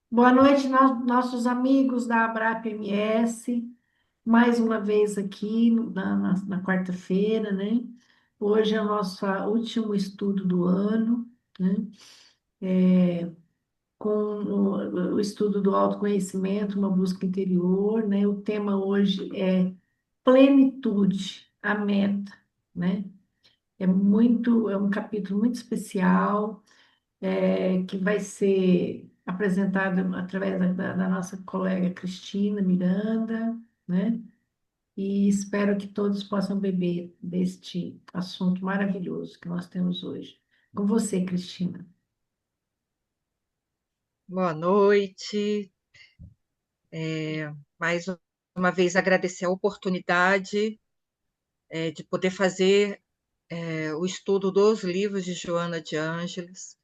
Boa noite, nossos amigos da Abrap MS, mais uma vez aqui na quarta-feira, né? Hoje é o nosso último estudo do ano, né? Com o estudo do autoconhecimento, uma busca interior, né? O tema hoje é plenitude, a meta, né? É um capítulo muito especial que vai ser apresentado através da nossa colega Cristina Miranda, né? E espero que todos possam beber deste assunto maravilhoso que nós temos hoje. Com você, Cristina. Boa noite. Mais uma vez agradecer a oportunidade de poder fazer o estudo dos livros de Joana de Ângeles.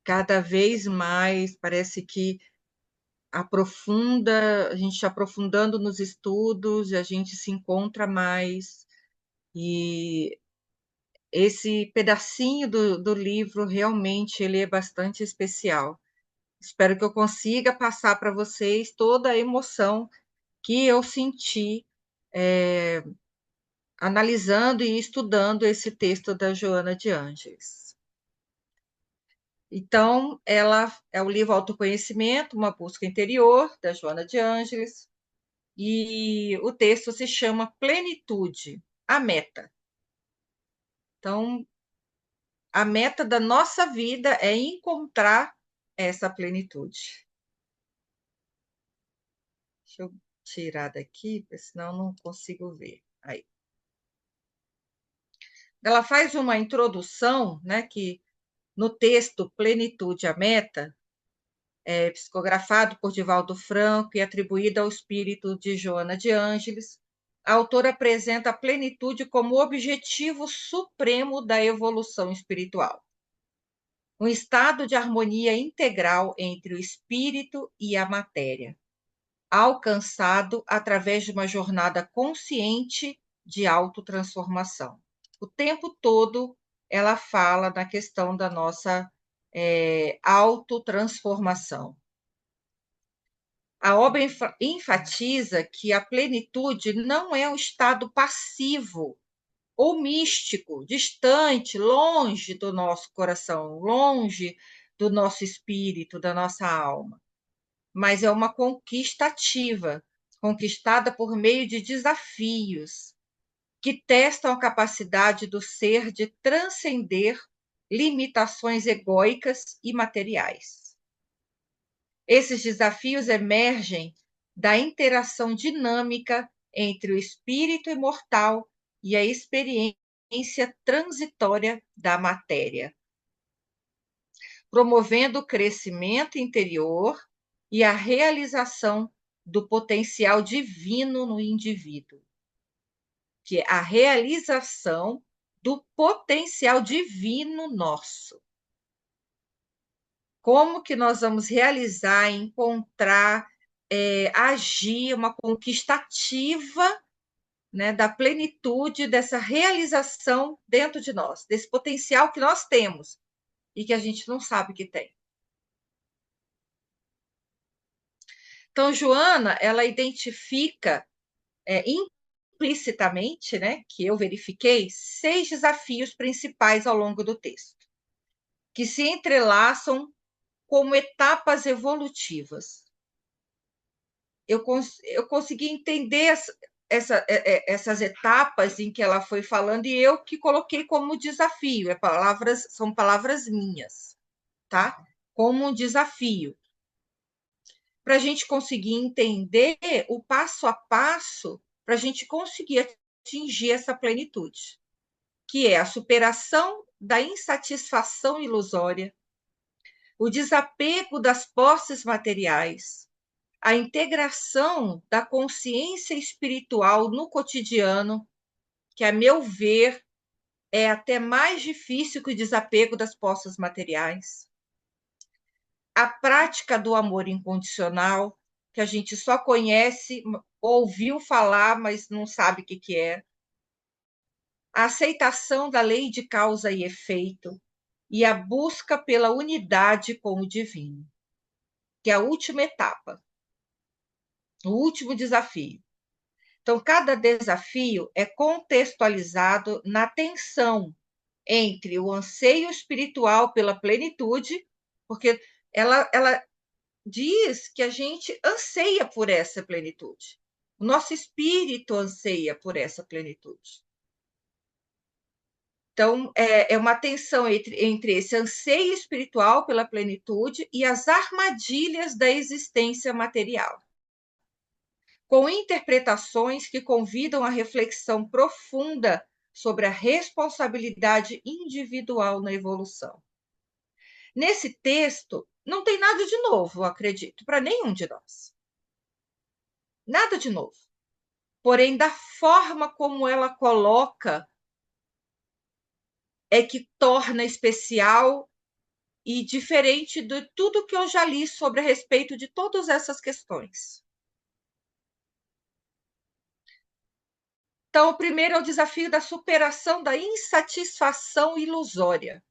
Cada vez mais parece que a gente aprofundando nos estudos, a gente se encontra mais. E esse pedacinho do livro realmente ele é bastante especial. Espero que eu consiga passar para vocês toda a emoção que eu senti é, analisando e estudando esse texto da Joana de Ângeles. Então, ela é o livro Autoconhecimento, uma busca interior, da Joana de Ângeles, e o texto se chama Plenitude, a meta. Então, a meta da nossa vida é encontrar essa plenitude. Deixa eu tirar daqui, porque senão não consigo ver. Aí. Ela faz uma introdução, né, que no texto Plenitude, a meta, psicografado por Divaldo Franco e atribuído ao espírito de Joana de Ângeles, a autora apresenta a plenitude como o objetivo supremo da evolução espiritual. Um estado de harmonia integral entre o espírito e a matéria, alcançado através de uma jornada consciente de autotransformação. O tempo todo ela fala na questão da nossa autotransformação. A obra enfatiza que a plenitude não é um estado passivo ou místico, distante, longe do nosso coração, longe do nosso espírito, da nossa alma, mas é uma conquista ativa, conquistada por meio de desafios que testam a capacidade do ser de transcender limitações egóicas e materiais. Esses desafios emergem da interação dinâmica entre o espírito imortal e a experiência transitória da matéria, promovendo o crescimento interior e a realização do potencial divino no indivíduo, que é a realização do potencial divino nosso. Como que nós vamos realizar, encontrar, agir uma conquista ativa, né, da plenitude dessa realização dentro de nós, desse potencial que nós temos e que a gente não sabe que tem. Então, Joana, ela identifica implicitamente, né, que eu verifiquei, 6 desafios principais ao longo do texto, que se entrelaçam como etapas evolutivas. Eu consegui entender essas etapas em que ela foi falando e eu que coloquei como desafio, são palavras minhas, tá? Como um desafio, para a gente conseguir entender o passo a passo, para a gente conseguir atingir essa plenitude, que é a superação da insatisfação ilusória, o desapego das posses materiais, a integração da consciência espiritual no cotidiano, que, a meu ver, é até mais difícil que o desapego das posses materiais, a prática do amor incondicional, que a gente só conhece, ouviu falar, mas não sabe o que é, a aceitação da lei de causa e efeito e a busca pela unidade com o divino, que é a última etapa, o último desafio. Então, cada desafio é contextualizado na tensão entre o anseio espiritual pela plenitude, porque ela diz que a gente anseia por essa plenitude. O nosso espírito anseia por essa plenitude. Então, é uma tensão entre esse anseio espiritual pela plenitude e as armadilhas da existência material, com interpretações que convidam à reflexão profunda sobre a responsabilidade individual na evolução. Nesse texto, não tem nada de novo, eu acredito, para nenhum de nós. Nada de novo. Porém, da forma como ela coloca, é que torna especial e diferente de tudo que eu já li sobre a respeito de todas essas questões. Então, o primeiro é o desafio da superação da insatisfação ilusória.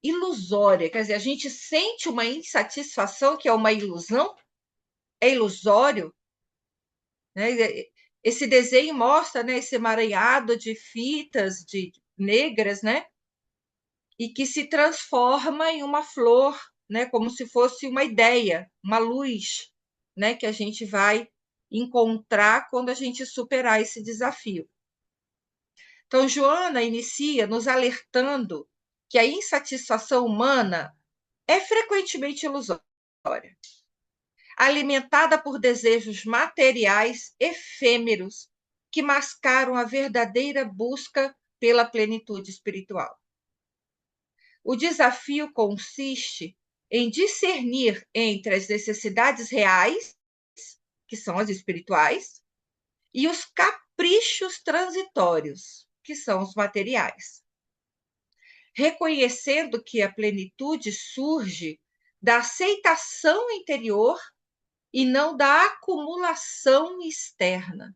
Ilusória, quer dizer, a gente sente uma insatisfação que é uma ilusão, é ilusório, né? Esse desenho mostra, né, esse emaranhado de fitas negras, né, e que se transforma em uma flor, né, como se fosse uma ideia, uma luz, né, que a gente vai encontrar quando a gente superar esse desafio. Então, Joana inicia nos alertando que a insatisfação humana é frequentemente ilusória, alimentada por desejos materiais efêmeros que mascaram a verdadeira busca pela plenitude espiritual. O desafio consiste em discernir entre as necessidades reais, que são as espirituais, e os caprichos transitórios, que são os materiais. Reconhecendo que a plenitude surge da aceitação interior e não da acumulação externa.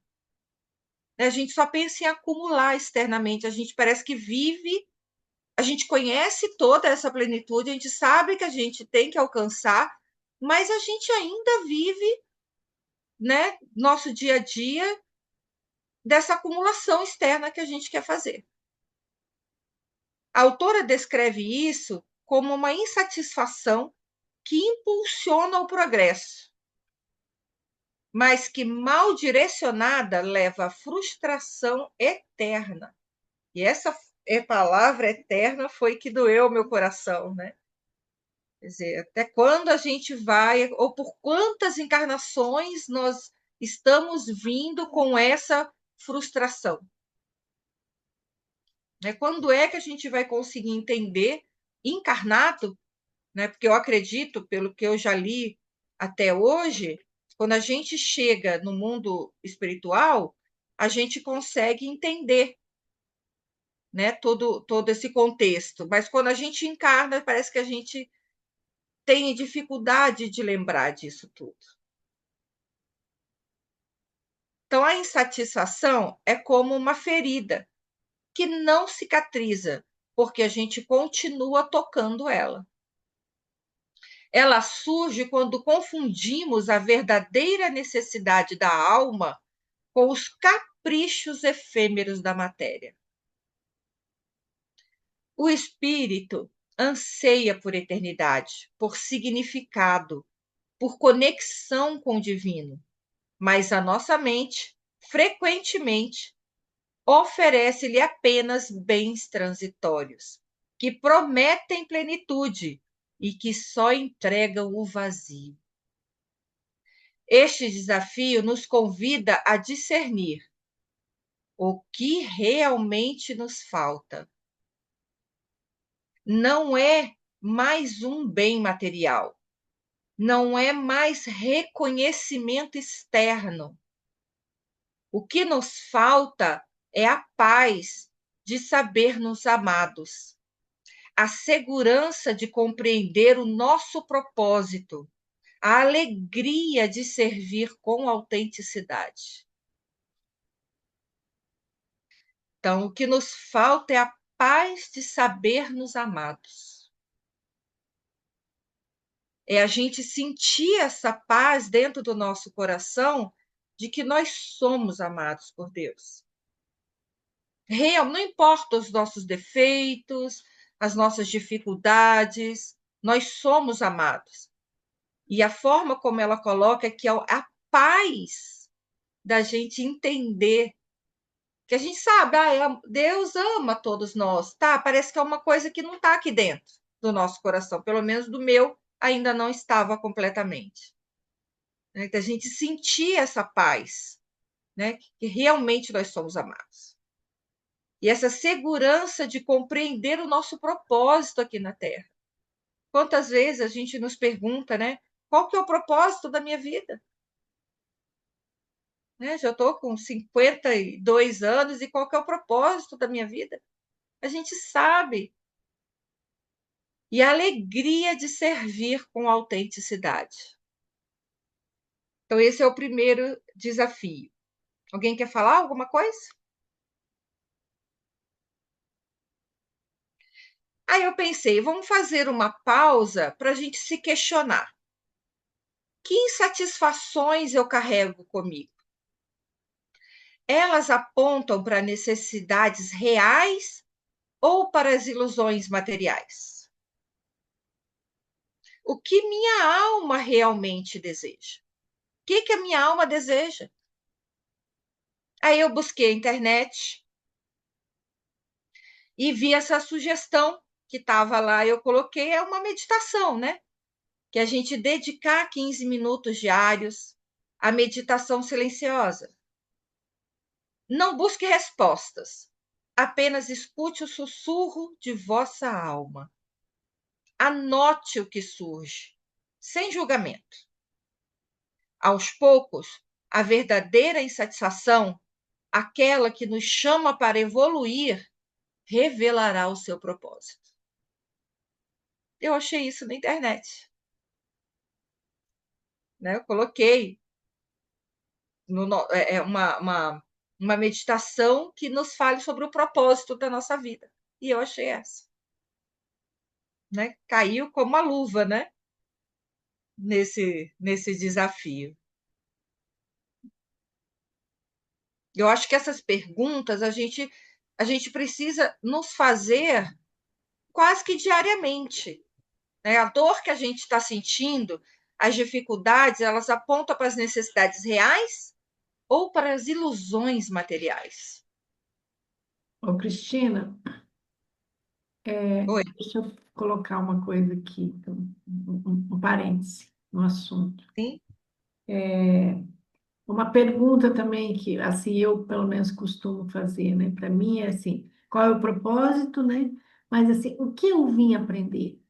A gente só pensa em acumular externamente, a gente parece que vive, a gente conhece toda essa plenitude, a gente sabe que a gente tem que alcançar, mas a gente ainda vive, né, nosso dia a dia dessa acumulação externa que a gente quer fazer. A autora descreve isso como uma insatisfação que impulsiona o progresso, mas que, mal direcionada, leva à frustração eterna. E essa palavra eterna foi que doeu meu coração, né? Quer dizer, até quando a gente vai, ou por quantas encarnações nós estamos vindo com essa frustração? Né? Quando é que a gente vai conseguir entender encarnado, né? Porque eu acredito, pelo que eu já li até hoje, quando a gente chega no mundo espiritual, a gente consegue entender, né, todo esse contexto. Mas quando a gente encarna, parece que a gente tem dificuldade de lembrar disso tudo. Então, a insatisfação é como uma ferida que não cicatriza, porque a gente continua tocando ela. Ela surge quando confundimos a verdadeira necessidade da alma com os caprichos efêmeros da matéria. O espírito anseia por eternidade, por significado, por conexão com o divino, mas a nossa mente, frequentemente, oferece-lhe apenas bens transitórios, que prometem plenitude e que só entregam o vazio. Este desafio nos convida a discernir o que realmente nos falta. Não é mais um bem material, não é mais reconhecimento externo. O que nos falta é a paz de saber-nos amados, a segurança de compreender o nosso propósito, a alegria de servir com autenticidade. Então, o que nos falta é a paz de saber-nos amados. É a gente sentir essa paz dentro do nosso coração de que nós somos amados por Deus. Real, não importa os nossos defeitos, as nossas dificuldades, nós somos amados. E a forma como ela coloca é que é a paz da gente entender que a gente sabe, Deus ama todos nós, tá? Parece que é uma coisa que não está aqui dentro do nosso coração, pelo menos do meu ainda não estava completamente. Né? Da gente sentir essa paz, né? Que realmente nós somos amados. E essa segurança de compreender o nosso propósito aqui na Terra. Quantas vezes a gente nos pergunta, né? Qual que é o propósito da minha vida? Né? Já estou com 52 anos e qual que é o propósito da minha vida? A gente sabe. E a alegria de servir com autenticidade. Então, esse é o primeiro desafio. Alguém quer falar alguma coisa? Aí eu pensei, vamos fazer uma pausa para a gente se questionar. Que insatisfações eu carrego comigo? Elas apontam para necessidades reais ou para as ilusões materiais? O que minha alma realmente deseja? O que a minha alma deseja? Aí eu busquei a internet e vi essa sugestão que estava lá, eu coloquei, é uma meditação, né? Que a gente dedicar 15 minutos diários à meditação silenciosa. Não busque respostas, apenas escute o sussurro de vossa alma. Anote o que surge, sem julgamento. Aos poucos, a verdadeira insatisfação, aquela que nos chama para evoluir, revelará o seu propósito. Eu achei isso na internet. Né? Eu coloquei uma meditação que nos fale sobre o propósito da nossa vida. E eu achei essa. Né? Caiu como uma luva, né? Nesse desafio. Eu acho que essas perguntas a gente precisa nos fazer quase que diariamente. Né? A dor que a gente está sentindo, as dificuldades, elas apontam para as necessidades reais ou para as ilusões materiais? Ô, Cristina, Oi, deixa eu colocar uma coisa aqui, um parêntese no assunto. sim, Uma pergunta também que, assim, eu pelo menos costumo fazer, né? Para mim é assim, qual é o propósito, né? Mas assim, o que eu vim aprender,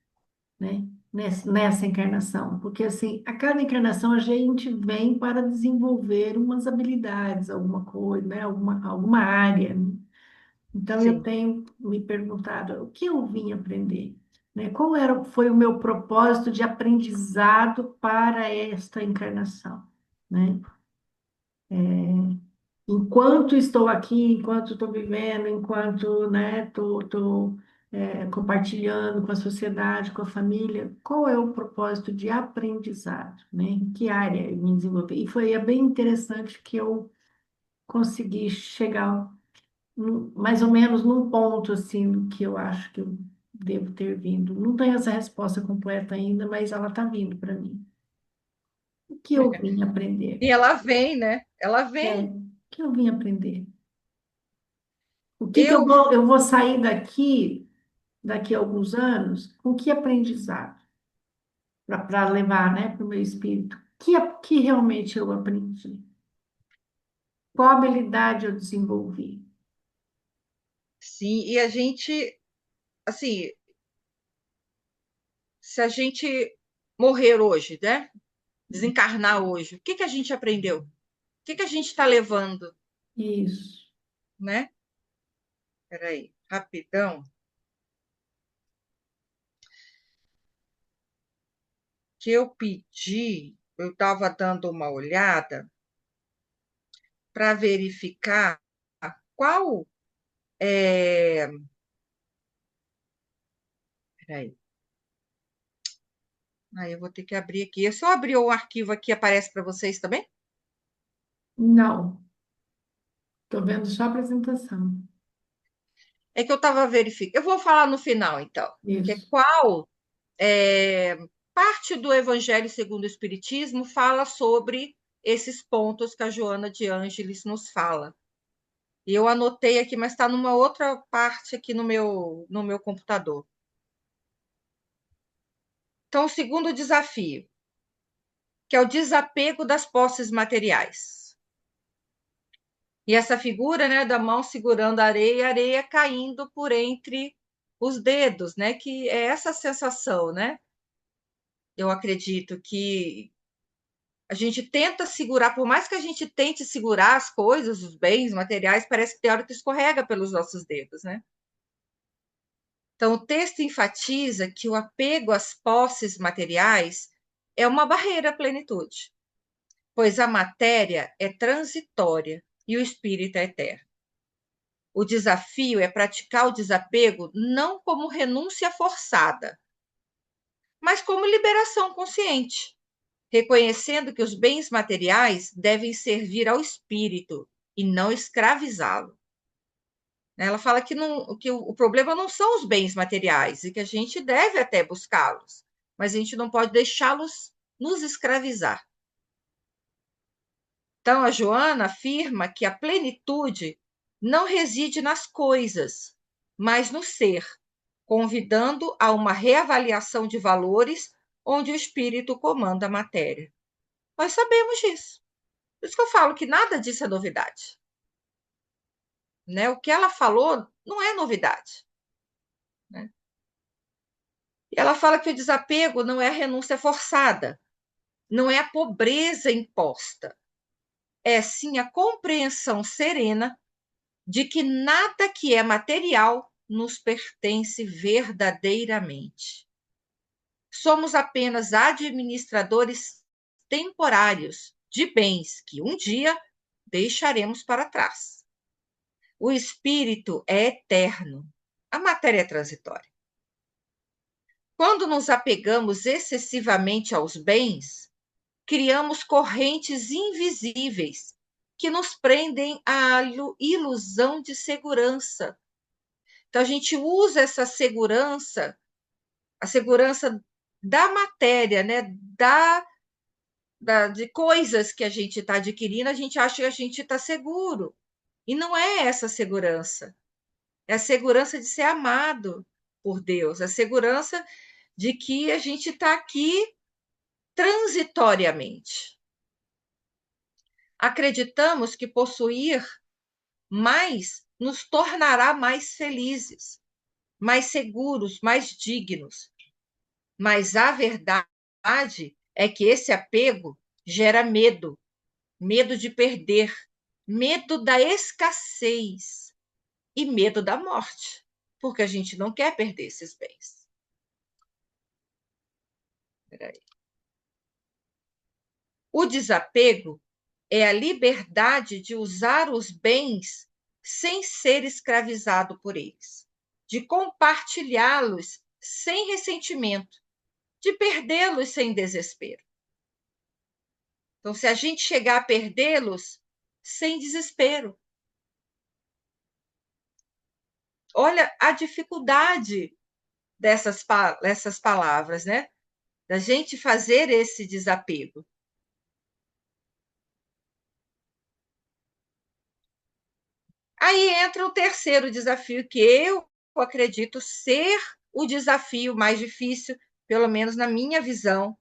né? Nessa encarnação? Porque assim, a cada encarnação a gente vem para desenvolver umas habilidades, alguma coisa, né? Alguma área, né? Então eu sim. tenho me perguntado o que eu vim aprender, né? Foi o meu propósito de aprendizado para esta encarnação, né? Enquanto estou aqui, enquanto estou vivendo, enquanto, né, estou compartilhando com a sociedade, com a família, qual é o propósito de aprendizado, né? Em que área eu me desenvolver? E foi bem interessante que eu consegui chegar mais ou menos num ponto assim que eu acho que eu devo ter vindo. Não tenho essa resposta completa ainda, mas ela está vindo para mim. O que eu vim aprender? E ela vem, né? Ela O vem. que eu vim aprender? O que Eu, eu vou sair daqui a alguns anos, com que aprendizado para levar, né, para o meu espírito? Que realmente eu aprendi? Qual habilidade eu desenvolvi? sim, e a gente, assim, se a gente morrer hoje, né? Desencarnar hoje, o que a gente aprendeu? O que a gente está levando, Isso. né? Peraí, rapidão, que eu pedi, eu estava dando uma olhada para verificar qual é. Peraí. Aí eu vou ter que abrir aqui. Se eu abrir o arquivo aqui, aparece para vocês também? Não, estou vendo só a apresentação. É que eu estava verificando. Eu vou falar no final, então. Que é Isso. qual parte do Evangelho segundo o Espiritismo fala sobre esses pontos que a Joana de Ângeles nos fala. E eu anotei aqui, mas está numa outra parte aqui no meu computador. Então, o segundo desafio, que é o desapego das posses materiais. E essa figura, né, da mão segurando a areia caindo por entre os dedos, né, que é essa sensação, né? Eu acredito que a gente tenta segurar, por mais que a gente tente segurar as coisas, os bens materiais, parece que tem hora que escorrega pelos nossos dedos, né? Então, o texto enfatiza que o apego às posses materiais é uma barreira à plenitude, pois a matéria é transitória e o espírito é eterno. O desafio é praticar o desapego não como renúncia forçada, mas como liberação consciente, reconhecendo que os bens materiais devem servir ao espírito e não escravizá-lo. Ela fala que o problema não são os bens materiais e que a gente deve até buscá-los, mas a gente não pode deixá-los nos escravizar. Então, a Joana afirma que a plenitude não reside nas coisas, mas no ser, convidando a uma reavaliação de valores onde o espírito comanda a matéria. Nós sabemos disso. Por isso que eu falo que nada disso é novidade. Né? O que ela falou não é novidade. Né? E ela fala que o desapego não é a renúncia forçada, não é a pobreza imposta, é sim a compreensão serena de que nada que é material nos pertence verdadeiramente. Somos apenas administradores temporários de bens que um dia deixaremos para trás. O espírito é eterno, a matéria é transitória. Quando nos apegamos excessivamente aos bens, criamos correntes invisíveis que nos prendem à ilusão de segurança. Então, a gente usa essa segurança, a segurança da matéria, né? De coisas que a gente está adquirindo, a gente acha que a gente está seguro. E não é essa segurança. É a segurança de ser amado por Deus, a segurança de que a gente está aqui transitoriamente. Acreditamos que possuir mais nos tornará mais felizes, mais seguros, mais dignos. Mas a verdade é que esse apego gera medo, medo de perder, medo da escassez e medo da morte, porque a gente não quer perder esses bens. Peraí. O desapego é a liberdade de usar os bens sem ser escravizado por eles, de compartilhá-los sem ressentimento, de perdê-los sem desespero. Então, se a gente chegar a perdê-los, sem desespero. Olha a dificuldade dessas palavras, né? Da gente fazer esse desapego. Aí entra o terceiro desafio, que eu acredito ser o desafio mais difícil, pelo menos na minha visão,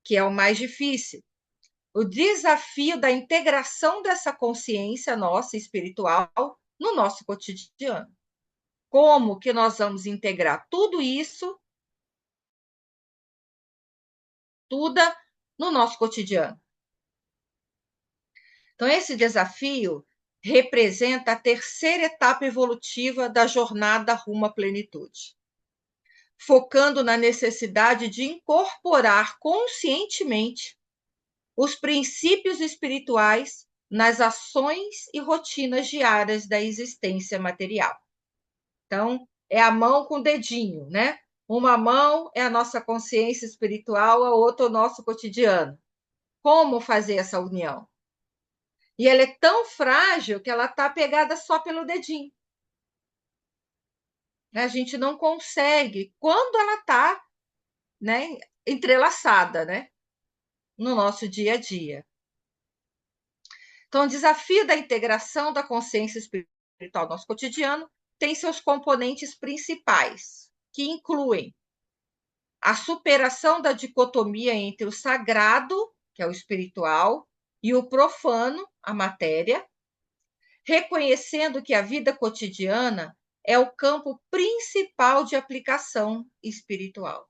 que é o mais difícil. O desafio da integração dessa consciência nossa espiritual no nosso cotidiano. Como que nós vamos integrar tudo isso, tudo no nosso cotidiano? Então, esse desafio representa a terceira etapa evolutiva da jornada rumo à plenitude, focando na necessidade de incorporar conscientemente os princípios espirituais nas ações e rotinas diárias da existência material. Então, é a mão com o dedinho, né? Uma mão é a nossa consciência espiritual, a outra é o nosso cotidiano. Como fazer essa união? E ela é tão frágil que ela está pegada só pelo dedinho. A gente não consegue, quando ela está, né, entrelaçada, né, no nosso dia a dia. Então, o desafio da integração da consciência espiritual no nosso cotidiano tem seus componentes principais, que incluem a superação da dicotomia entre o sagrado, que é o espiritual, e o profano, a matéria, reconhecendo que a vida cotidiana é o campo principal de aplicação espiritual.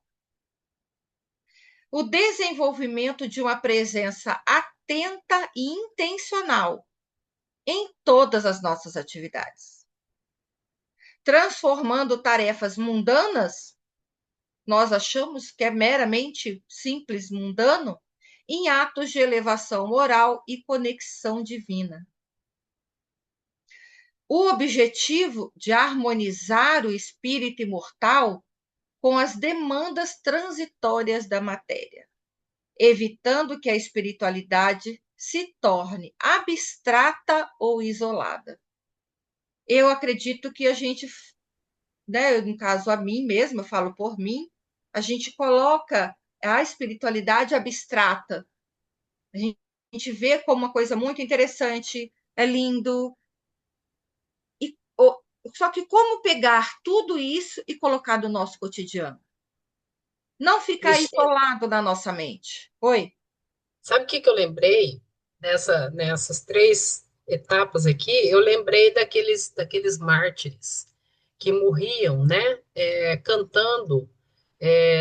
O desenvolvimento de uma presença atenta e intencional em todas as nossas atividades, transformando tarefas mundanas, nós achamos que é meramente simples, mundano, em atos de elevação moral e conexão divina. O objetivo de harmonizar o espírito imortal com as demandas transitórias da matéria, evitando que a espiritualidade se torne abstrata ou isolada. Eu acredito que a gente, né, no caso a mim mesma, eu falo por mim, a gente coloca a espiritualidade abstrata. A gente vê como uma coisa muito interessante, é lindo. E, só que como pegar tudo isso e colocar no nosso cotidiano? Não ficar Cristina, isolado na nossa mente. Oi? sabe o que que eu lembrei nessas três etapas aqui? Eu lembrei daqueles mártires que morriam, né? Cantando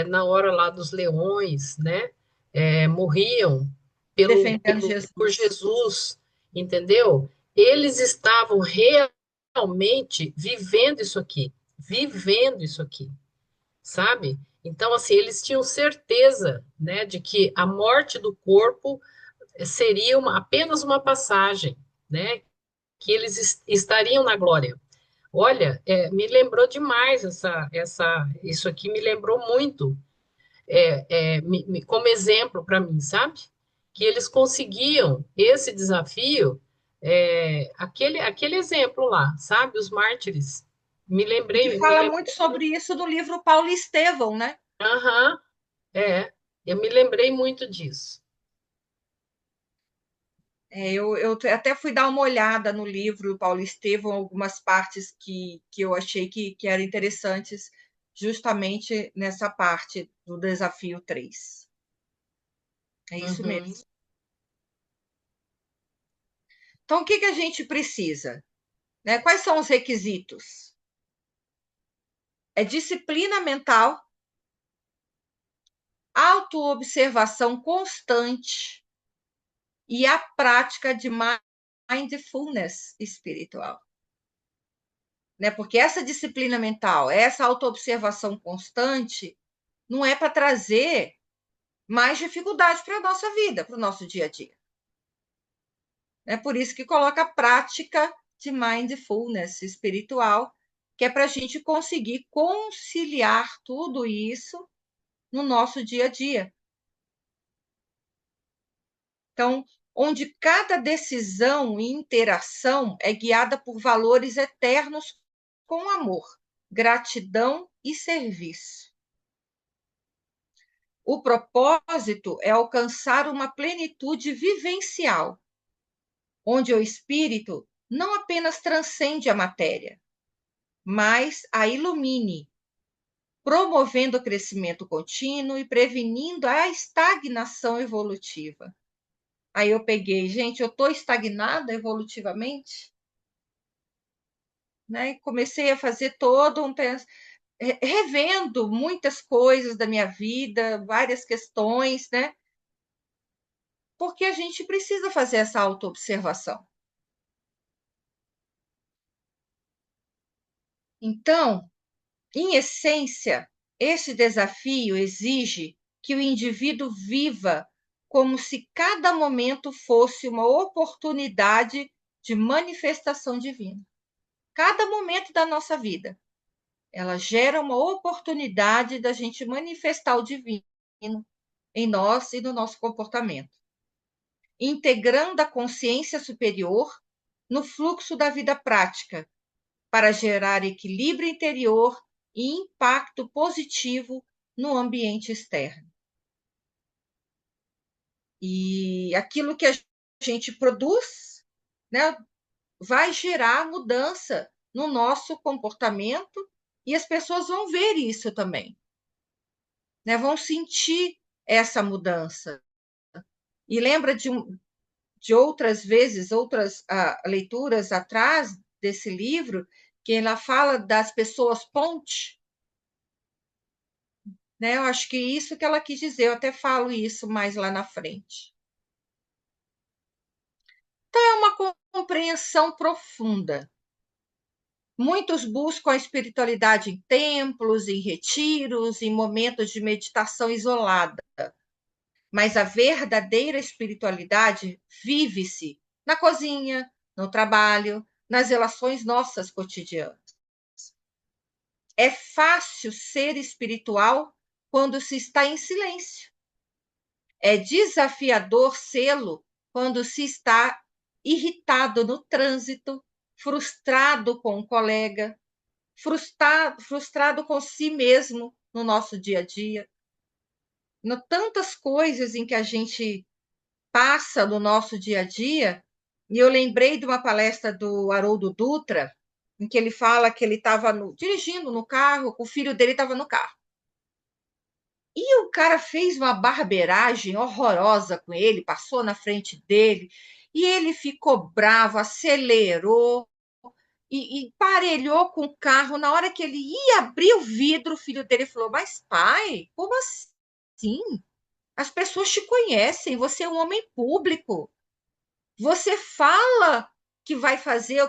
na hora lá dos leões, né? Morriam Defendendo por Jesus. Jesus, entendeu? Eles estavam realmente vivendo isso aqui, sabe? Então, assim, eles tinham certeza, né, de que a morte do corpo seria apenas uma passagem, né, que eles estariam na glória. Olha, me lembrou demais isso aqui me lembrou muito, como exemplo para mim, sabe? Que eles conseguiam esse desafio, aquele exemplo lá, sabe? Os mártires. E que Me fala muito lembrou sobre muito. isso no livro Paulo e Estevão, né? Aham, eu me lembrei muito disso. Eu até fui dar uma olhada no livro Paulo e Estevão, algumas partes que eu achei que eram interessantes, justamente nessa parte do desafio 3. É isso Uhum, mesmo. Então, o que a gente precisa? Né? Quais são os requisitos? É disciplina mental, autoobservação constante e a prática de mindfulness espiritual. Né? Porque essa disciplina mental, essa autoobservação constante, não é para trazer mais dificuldade para a nossa vida, para o nosso dia a dia. É por isso que coloca a prática de mindfulness espiritual, que é para a gente conseguir conciliar tudo isso no nosso dia a dia. Então, onde cada decisão e interação é guiada por valores eternos com amor, gratidão e serviço. O propósito é alcançar uma plenitude vivencial, onde o espírito não apenas transcende a matéria, mas a ilumine, promovendo o crescimento contínuo e prevenindo a estagnação evolutiva. Aí eu peguei, gente, eu estou estagnada evolutivamente? Né? Comecei a fazer todo um revendo muitas coisas da minha vida, várias questões, né? Porque a gente precisa fazer essa autoobservação. Então, em essência, esse desafio exige que o indivíduo viva como se cada momento fosse uma oportunidade de manifestação divina. Cada momento da nossa vida. ela gera uma oportunidade da gente manifestar o divino em nós e no nosso comportamento, integrando a consciência superior no fluxo da vida prática, para gerar equilíbrio interior e impacto positivo no ambiente externo. E aquilo que a gente produz, né, vai gerar mudança no nosso comportamento e as pessoas vão ver isso também, né, vão sentir essa mudança. E lembra de outras vezes, outras leituras atrás desse livro, que ela fala das pessoas ponte, né? Eu acho que isso que ela quis dizer, eu até falo isso mais lá na frente. Então, é uma compreensão profunda. Muitos buscam a espiritualidade em templos, em retiros, em momentos de meditação isolada. Mas a verdadeira espiritualidade vive-se na cozinha, no trabalho, nas relações nossas cotidianas. É fácil ser espiritual quando se está em silêncio. É desafiador sê-lo quando se está irritado no trânsito, frustrado com um colega, frustrado com si mesmo no nosso dia a dia. Tantas coisas em que a gente passa no nosso dia a dia, e eu lembrei de uma palestra do Haroldo Dutra, em que ele fala que ele estava dirigindo no carro, o filho dele estava no carro. E o cara fez uma barbeiragem horrorosa com ele, passou na frente dele, e ele ficou bravo, acelerou e parelhou com o carro. Na hora que ele ia abrir o vidro, o filho dele falou: "Mas pai, como assim? As pessoas te conhecem, você é um homem público. Você fala que vai fazer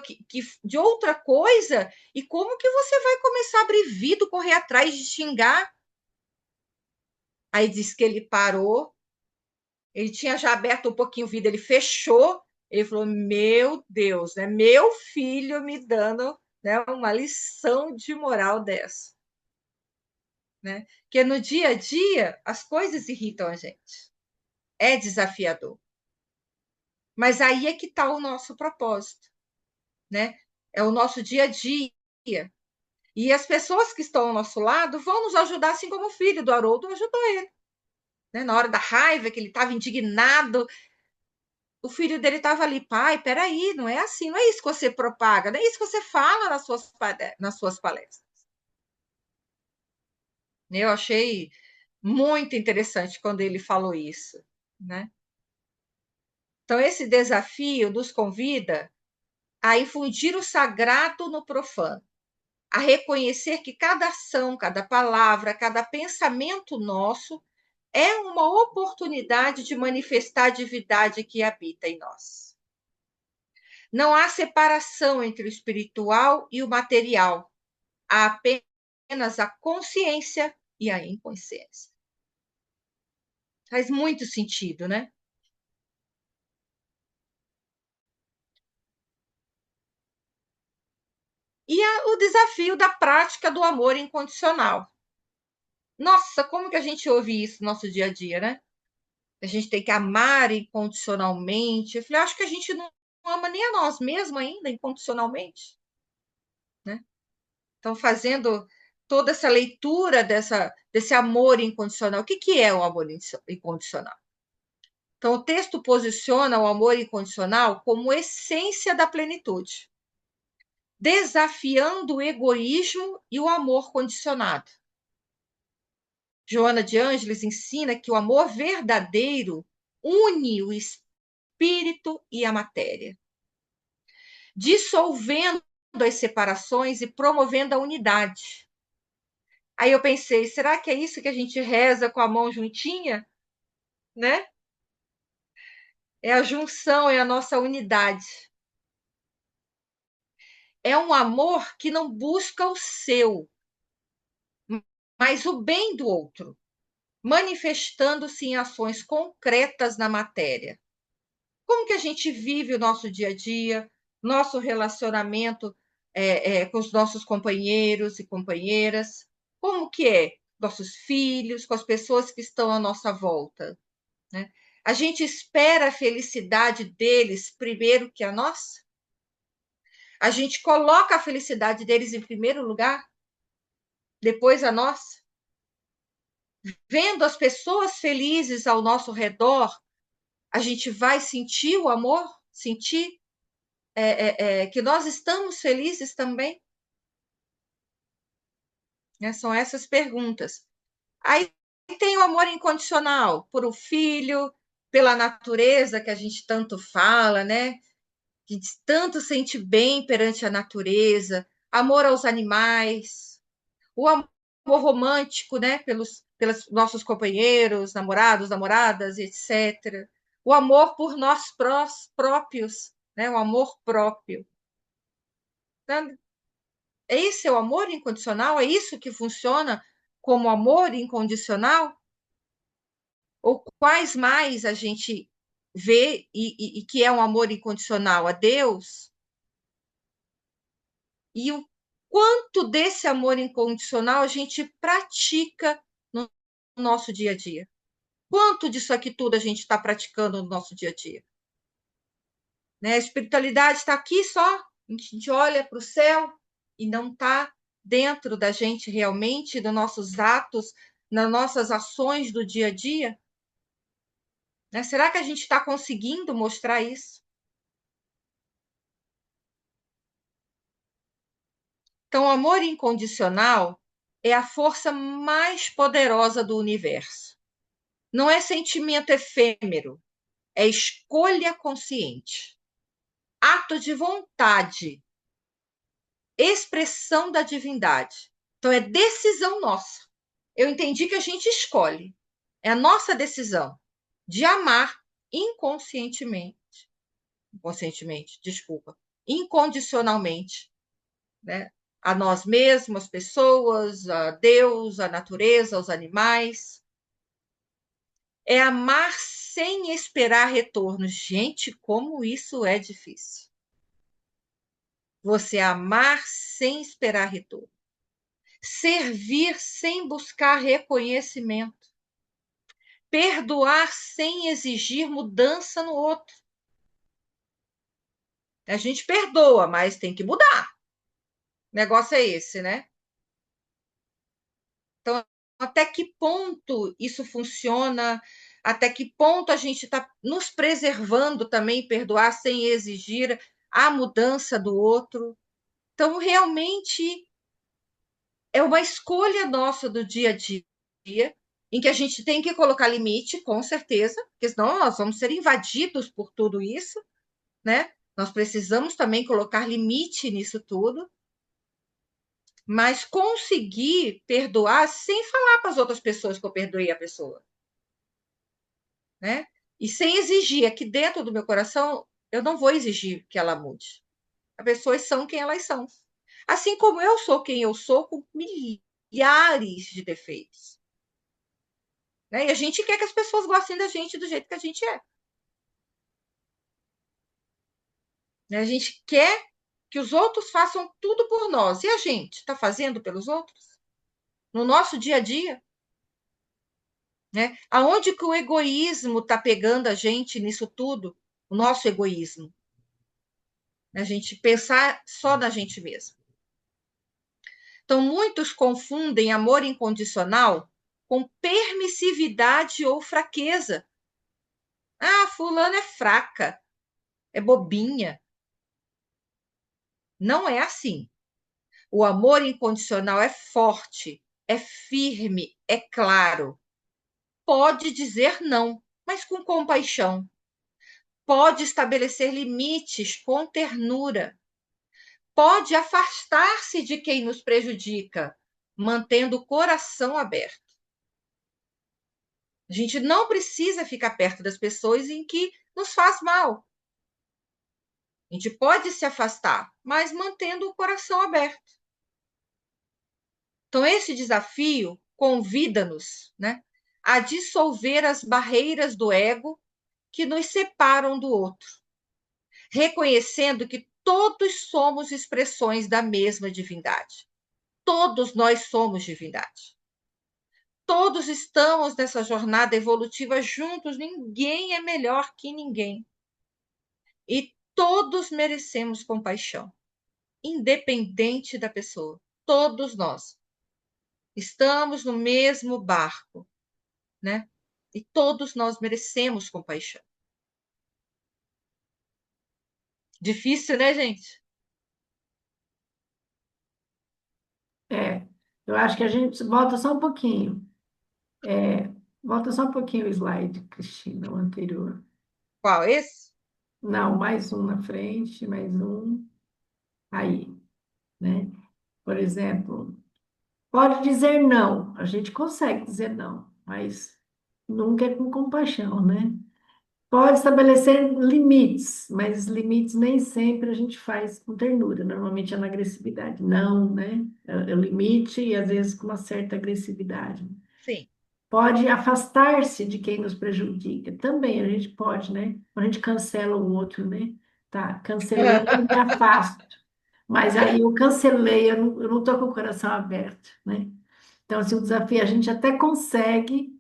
de outra coisa, e como que você vai começar a abrir vidro, correr atrás de xingar?" Aí disse que ele parou, ele tinha já aberto um pouquinho o vidro, ele fechou, ele falou: "Meu Deus, né? Meu filho me dando, né, uma lição de moral dessa." Né? Porque no dia a dia as coisas irritam a gente, é desafiador. Mas aí é que está o nosso propósito, né? É o nosso dia a dia. E as pessoas que estão ao nosso lado vão nos ajudar, assim como o filho do Haroldo ajudou ele. Né? Na hora da raiva, que ele estava indignado, o filho dele estava ali: "Pai, peraí, não é assim, não é isso que você propaga, não é isso que você fala nas suas palestras." Eu achei muito interessante quando ele falou isso, né? Então, esse desafio nos convida a infundir o sagrado no profano, a reconhecer que cada ação, cada palavra, cada pensamento nosso é uma oportunidade de manifestar a divindade que habita em nós. Não há separação entre o espiritual e o material. Há apenas a consciência e a inconsciência. Faz muito sentido, né? E o desafio da prática do amor incondicional. Nossa, como que a gente ouve isso no nosso dia a dia, né? A gente tem que amar incondicionalmente. Eu falei: acho que a gente não ama nem a nós mesmos ainda incondicionalmente, né? Então, fazendo toda essa leitura desse amor incondicional. O que é o amor incondicional? Então, o texto posiciona o amor incondicional como essência da plenitude, desafiando o egoísmo e o amor condicionado. Joana de Ângeles ensina que o amor verdadeiro une o espírito e a matéria, dissolvendo as separações e promovendo a unidade. Aí eu pensei: será que é isso que a gente reza com a mão juntinha? Né? É a junção, é a nossa unidade. É um amor que não busca o seu, mas o bem do outro, manifestando-se em ações concretas na matéria. Como que a gente vive o nosso dia a dia, nosso relacionamento com os nossos companheiros e companheiras? Como que é? Nossos filhos, com as pessoas que estão à nossa volta, né? A gente espera a felicidade deles primeiro que a nossa? A gente coloca a felicidade deles em primeiro lugar, depois a nossa? Vendo as pessoas felizes ao nosso redor, a gente vai sentir o amor? Sentir que nós estamos felizes também? Né? São essas perguntas. Aí tem o amor incondicional por um filho, pela natureza que a gente tanto fala, né? A gente tanto sente bem perante a natureza, amor aos animais, o amor romântico, né? Pelos nossos companheiros, namorados, namoradas, etc. O amor por nós próprios, né? O amor próprio. Então, esse é o amor incondicional? É isso que funciona como amor incondicional? Ou quais mais a gente vê e que é um amor incondicional? A Deus? E o quanto desse amor incondicional a gente pratica no nosso dia a dia? Quanto disso aqui tudo a gente está praticando no nosso dia a dia? Né? A espiritualidade está aqui só, a gente olha para o céu e não está dentro da gente realmente, dos nossos atos, nas nossas ações do dia a dia? Né? Será que a gente está conseguindo mostrar isso? Então, o amor incondicional é a força mais poderosa do universo. Não é sentimento efêmero, é escolha consciente, ato de vontade, expressão da divindade. Então, é decisão nossa. Eu entendi que a gente escolhe. É a nossa decisão de amar incondicionalmente, né? A nós mesmos, as pessoas, a Deus, a natureza, os animais. É amar sem esperar retorno. Gente, como isso é difícil. Você amar sem esperar retorno. Servir sem buscar reconhecimento. Perdoar sem exigir mudança no outro. A gente perdoa, mas tem que mudar. O negócio é esse, né? Então, até que ponto isso funciona? Até que ponto a gente está nos preservando também, perdoar sem exigir a mudança do outro? Então, realmente, é uma escolha nossa do dia a dia, em que a gente tem que colocar limite, com certeza, porque senão nós vamos ser invadidos por tudo isso, né? Nós precisamos também colocar limite nisso tudo, mas conseguir perdoar sem falar para as outras pessoas que eu perdoei a pessoa, né? E sem exigir, aqui dentro do meu coração, eu não vou exigir que ela mude. As pessoas são quem elas são. Assim como eu sou quem eu sou, com milhares de defeitos. Né? E a gente quer que as pessoas gostem da gente do jeito que a gente é. Né? A gente quer que os outros façam tudo por nós. E a gente está fazendo pelos outros? No nosso dia a dia? Né? Aonde que o egoísmo está pegando a gente nisso tudo? O nosso egoísmo. A gente pensar só na gente mesmo. Então, muitos confundem amor incondicional com permissividade ou fraqueza. Ah, fulana é fraca, é bobinha. Não é assim. O amor incondicional é forte, é firme, é claro. Pode dizer não, mas com compaixão. Pode estabelecer limites com ternura. Pode afastar-se de quem nos prejudica, mantendo o coração aberto. A gente não precisa ficar perto das pessoas em que nos faz mal. A gente pode se afastar, mas mantendo o coração aberto. Então, esse desafio convida-nos, né, a dissolver as barreiras do ego que nos separam do outro, reconhecendo que todos somos expressões da mesma divindade. Todos nós somos divindade. Todos estamos nessa jornada evolutiva juntos, ninguém é melhor que ninguém. E todos merecemos compaixão, independente da pessoa. Todos nós estamos no mesmo barco, né? E todos nós merecemos compaixão. Difícil, né, gente? É, eu acho que a gente volta só um pouquinho. É, volta só um pouquinho o slide, Cristina, o anterior. Qual esse? Não, mais um na frente, mais um aí, né? Por exemplo, pode dizer não, a gente consegue dizer não, mas nunca é com compaixão, né? Pode estabelecer limites, mas limites nem sempre a gente faz com ternura, normalmente é na agressividade. Não, né? É o limite e às vezes com uma certa agressividade. Sim. Pode afastar-se de quem nos prejudica. Também a gente pode, né? Quando a gente cancela o outro, né? Tá, cancelei e me afasto. Mas aí eu cancelei, eu não tô com o coração aberto, né? Então, assim, o desafio, a gente até consegue,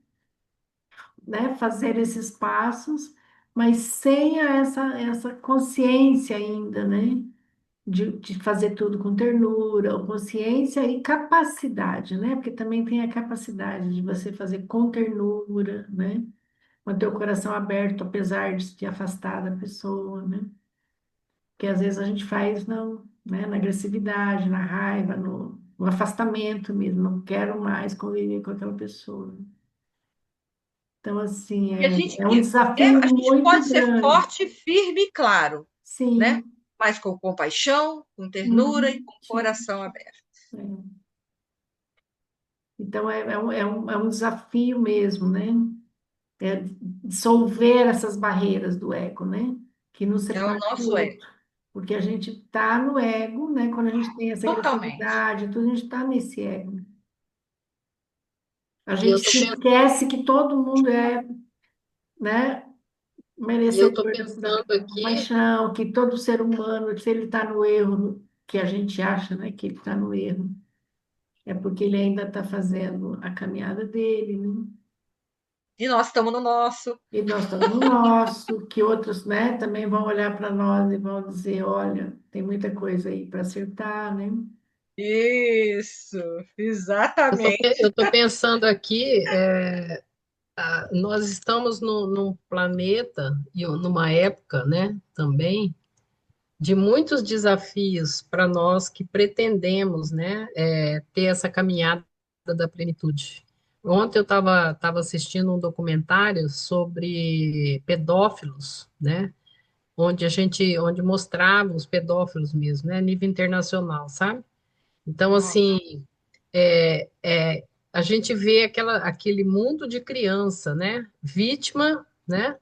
né, fazer esses passos, mas sem essa consciência ainda, né? De fazer tudo com ternura, ou consciência e capacidade, né? Porque também tem a capacidade de você fazer com ternura, né? Manter o coração aberto, apesar de se afastar da pessoa, né? Porque às vezes a gente faz não, né? Na agressividade, na raiva, no afastamento mesmo. Não quero mais conviver com aquela pessoa. Então, assim, E é um desafio a gente muito pode ser grande. forte, firme e claro, né? Sim. Mas com compaixão, com ternura e Uhum. com Sim. coração aberto. É. Então, é um desafio mesmo, né? É dissolver essas barreiras do ego, né? Que nos É o separa do nosso ego, outro. Porque a gente está no ego, né? Quando a gente tem essa totalmente. agressividade, tudo, a gente está nesse ego. A E gente se esquece que todo mundo é, né, eu tô merecedor da pensando aqui, compaixão, que todo ser humano, se ele está no erro, que a gente acha, né, que ele está no erro, é porque ele ainda está fazendo a caminhada dele, né? E nós estamos no nosso. E nós estamos no nosso, que outros, né, também vão olhar para nós e vão dizer, olha, tem muita coisa aí para acertar, né? Isso, exatamente. eu tô pensando aqui, nós estamos num planeta e numa época, né, também, de muitos desafios para nós que pretendemos, né, ter essa caminhada da plenitude. Ontem eu estava assistindo um documentário sobre pedófilos, né, onde mostrava os pedófilos mesmo, né, a nível internacional, sabe? Então, Nossa. assim, a gente vê aquele mundo de criança, né, vítima, né,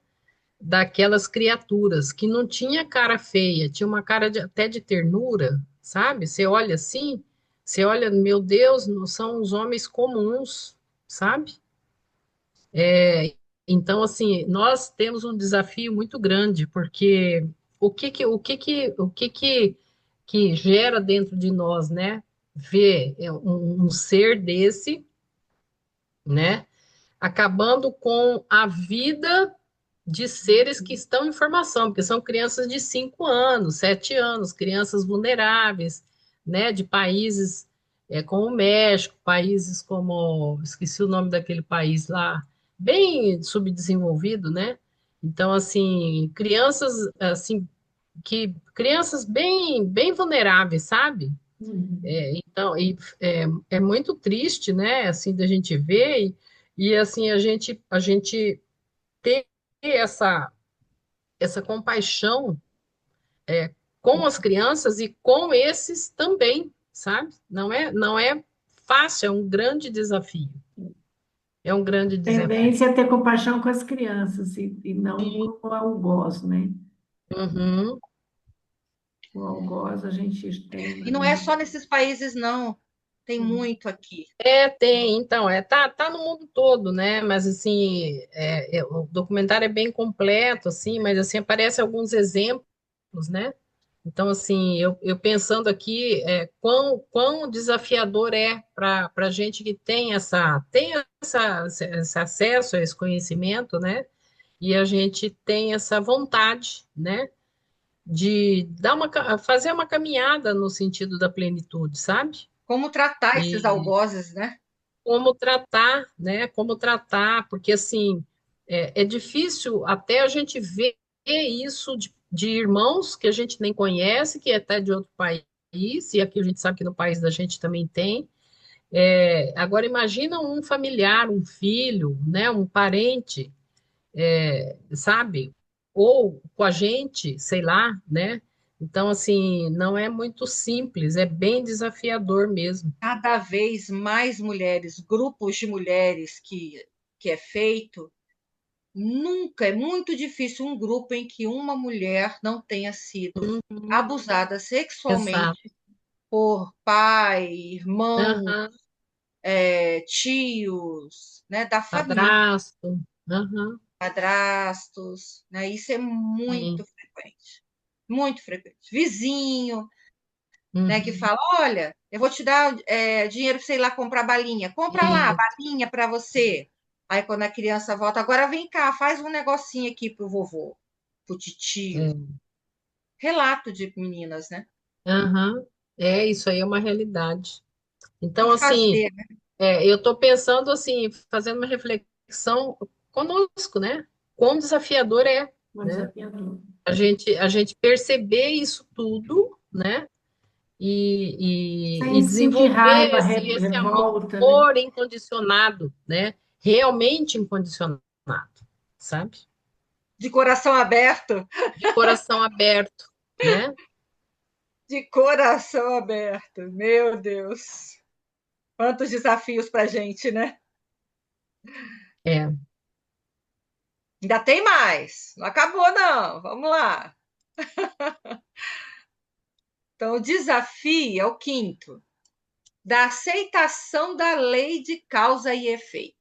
daquelas criaturas que não tinha cara feia, tinha uma cara até de ternura, sabe? Você olha assim, você olha, meu Deus, não são os homens comuns, sabe? Então, assim, nós temos um desafio muito grande, porque o que que gera dentro de nós, né? Ver um ser desse, né? Acabando com a vida de seres que estão em formação, porque são crianças de 5 anos, 7 anos, crianças vulneráveis, né, de países como o México, países como, esqueci o nome daquele país lá, bem subdesenvolvido, né? Então, assim, crianças, assim, crianças bem vulneráveis, sabe? Uhum. Então, é muito triste, né, assim, da gente ver e assim, a gente ter essa compaixão com as crianças e com esses também, sabe? Não é fácil, é um grande desafio. É um grande desafio. Tendência a ter compaixão com as crianças e não com o algoz, né? Uhum. O algoz a gente tem, E não é né? só nesses países, não. Tem muito aqui. Tem, então, tá no mundo todo, né? Mas assim, o documentário é bem completo, assim, mas assim, aparece alguns exemplos, né? Então, assim, eu pensando aqui, quão desafiador é para a gente que esse acesso a esse conhecimento, né? E a gente tem essa vontade, né? De fazer uma caminhada no sentido da plenitude, sabe? Como tratar esses E algozes, né? como tratar, né? Como tratar, porque assim é difícil até a gente ver isso de irmãos que a gente nem conhece, que é até de outro país, e aqui a gente sabe que no país da gente também tem. Agora imagina um familiar, um filho, né? Um parente, sabe? Ou com a gente, sei lá, né? Então, assim, não é muito simples, é bem desafiador mesmo. Cada vez mais mulheres, grupos de mulheres que é feito, nunca, é muito difícil um grupo em que uma mulher não tenha sido Uhum, abusada exato. sexualmente por pai, irmão, Aham, tios, né, da família, padrasto. Aham, padrastos, né? Isso é sim. muito frequente, muito frequente. Vizinho, né, que Uhum, fala, olha, eu vou te dar dinheiro para você ir lá comprar balinha, compra lá, isso. balinha para você. Aí quando a criança volta, agora vem cá, faz um negocinho aqui pro vovô, pro titio. É. Relato de meninas, né? Aham, isso aí é uma realidade. Então, E assim, fazer, né? eu estou pensando assim, fazendo uma reflexão conosco, né? Quão desafiador é, Um né? desafiador. A gente perceber isso tudo, né? E Sem sentir desenvolver raiva, esse revolta, né? amor incondicionado, né? Realmente incondicionado, sabe? De coração aberto, De coração aberto, né? de coração aberto. Meu Deus. Quantos desafios pra gente, né? É, Ainda tem mais. Não acabou, não. Vamos lá. Então, o desafio é o quinto, da aceitação da lei de causa e efeito.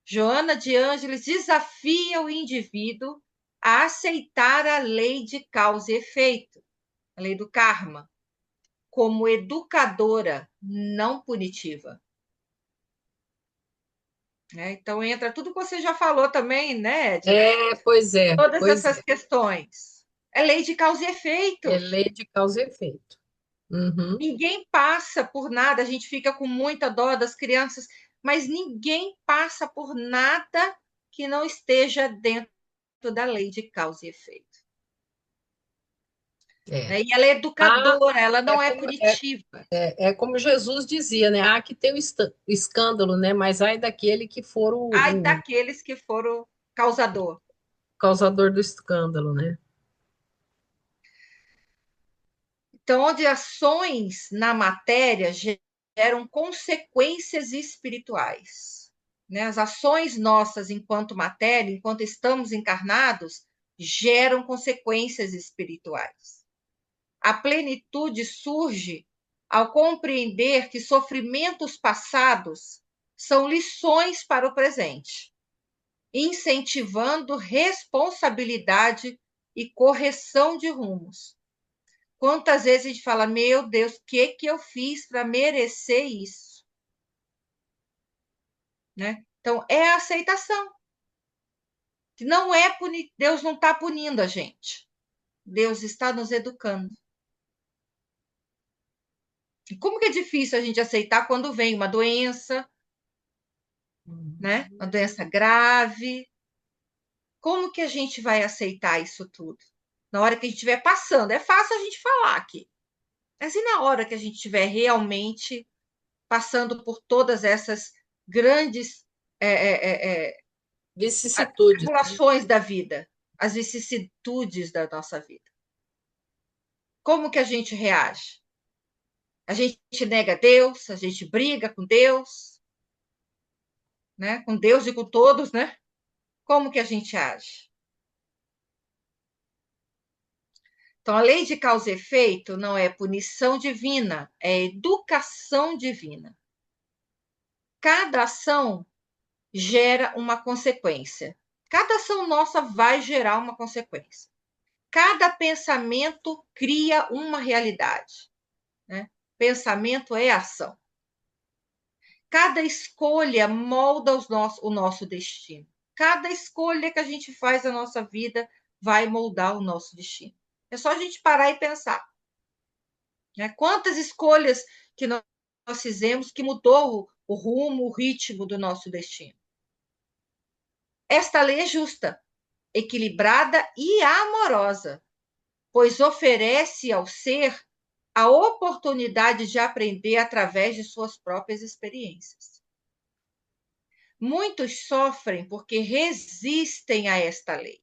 Joana de Ângeles desafia o indivíduo a aceitar a lei de causa e efeito, a lei do karma, como educadora, não punitiva. Então, entra tudo que você já falou também, né, Edna? pois é, Todas pois essas é. questões. É lei de causa e É efeito. lei de causa e efeito. Uhum. Ninguém passa por nada, a gente fica com muita dó das crianças, mas ninguém passa por nada que não esteja dentro da lei de causa e efeito. É. E ela é Ah, educadora, ela é não é como, é, punitiva. é como Jesus dizia, né? Há que ter o escândalo, né? Mas ai daquele que for Ai o daqueles que foram causador. causador do escândalo, né? Então, onde ações na matéria geram consequências espirituais. Né? As ações nossas enquanto matéria, enquanto estamos encarnados, geram consequências espirituais. A plenitude surge ao compreender que sofrimentos passados são lições para o presente, incentivando responsabilidade e correção de rumos. Quantas vezes a gente fala, meu Deus, o que eu fiz para merecer isso? Né? Então, é a aceitação. Não é Deus não está punindo a gente. Deus está nos educando. E como que é difícil a gente aceitar quando vem uma doença, né? Uma doença grave. Como que a gente vai aceitar isso tudo? Na hora que a gente estiver passando, é fácil a gente falar aqui. Mas e na hora que a gente estiver realmente passando por todas essas grandes Vicissitudes, né? tribulações da vida, as vicissitudes da nossa vida? Como que a gente reage? A gente nega Deus, a gente briga com Deus, né? Com Deus e com todos, né? Como que a gente age? Então, a lei de causa e efeito não é punição divina, é educação divina. Cada ação gera uma consequência. Cada ação nossa vai gerar uma consequência. Cada pensamento cria uma realidade, né? Pensamento é ação. Cada escolha molda o nosso destino. Cada escolha que a gente faz na nossa vida vai moldar o nosso destino. É só a gente parar e pensar, né? Quantas escolhas que nós fizemos que mudou o rumo, o ritmo do nosso destino. Esta lei é justa, equilibrada e amorosa, pois oferece ao ser a oportunidade de aprender através de suas próprias experiências. Muitos sofrem porque resistem a esta lei,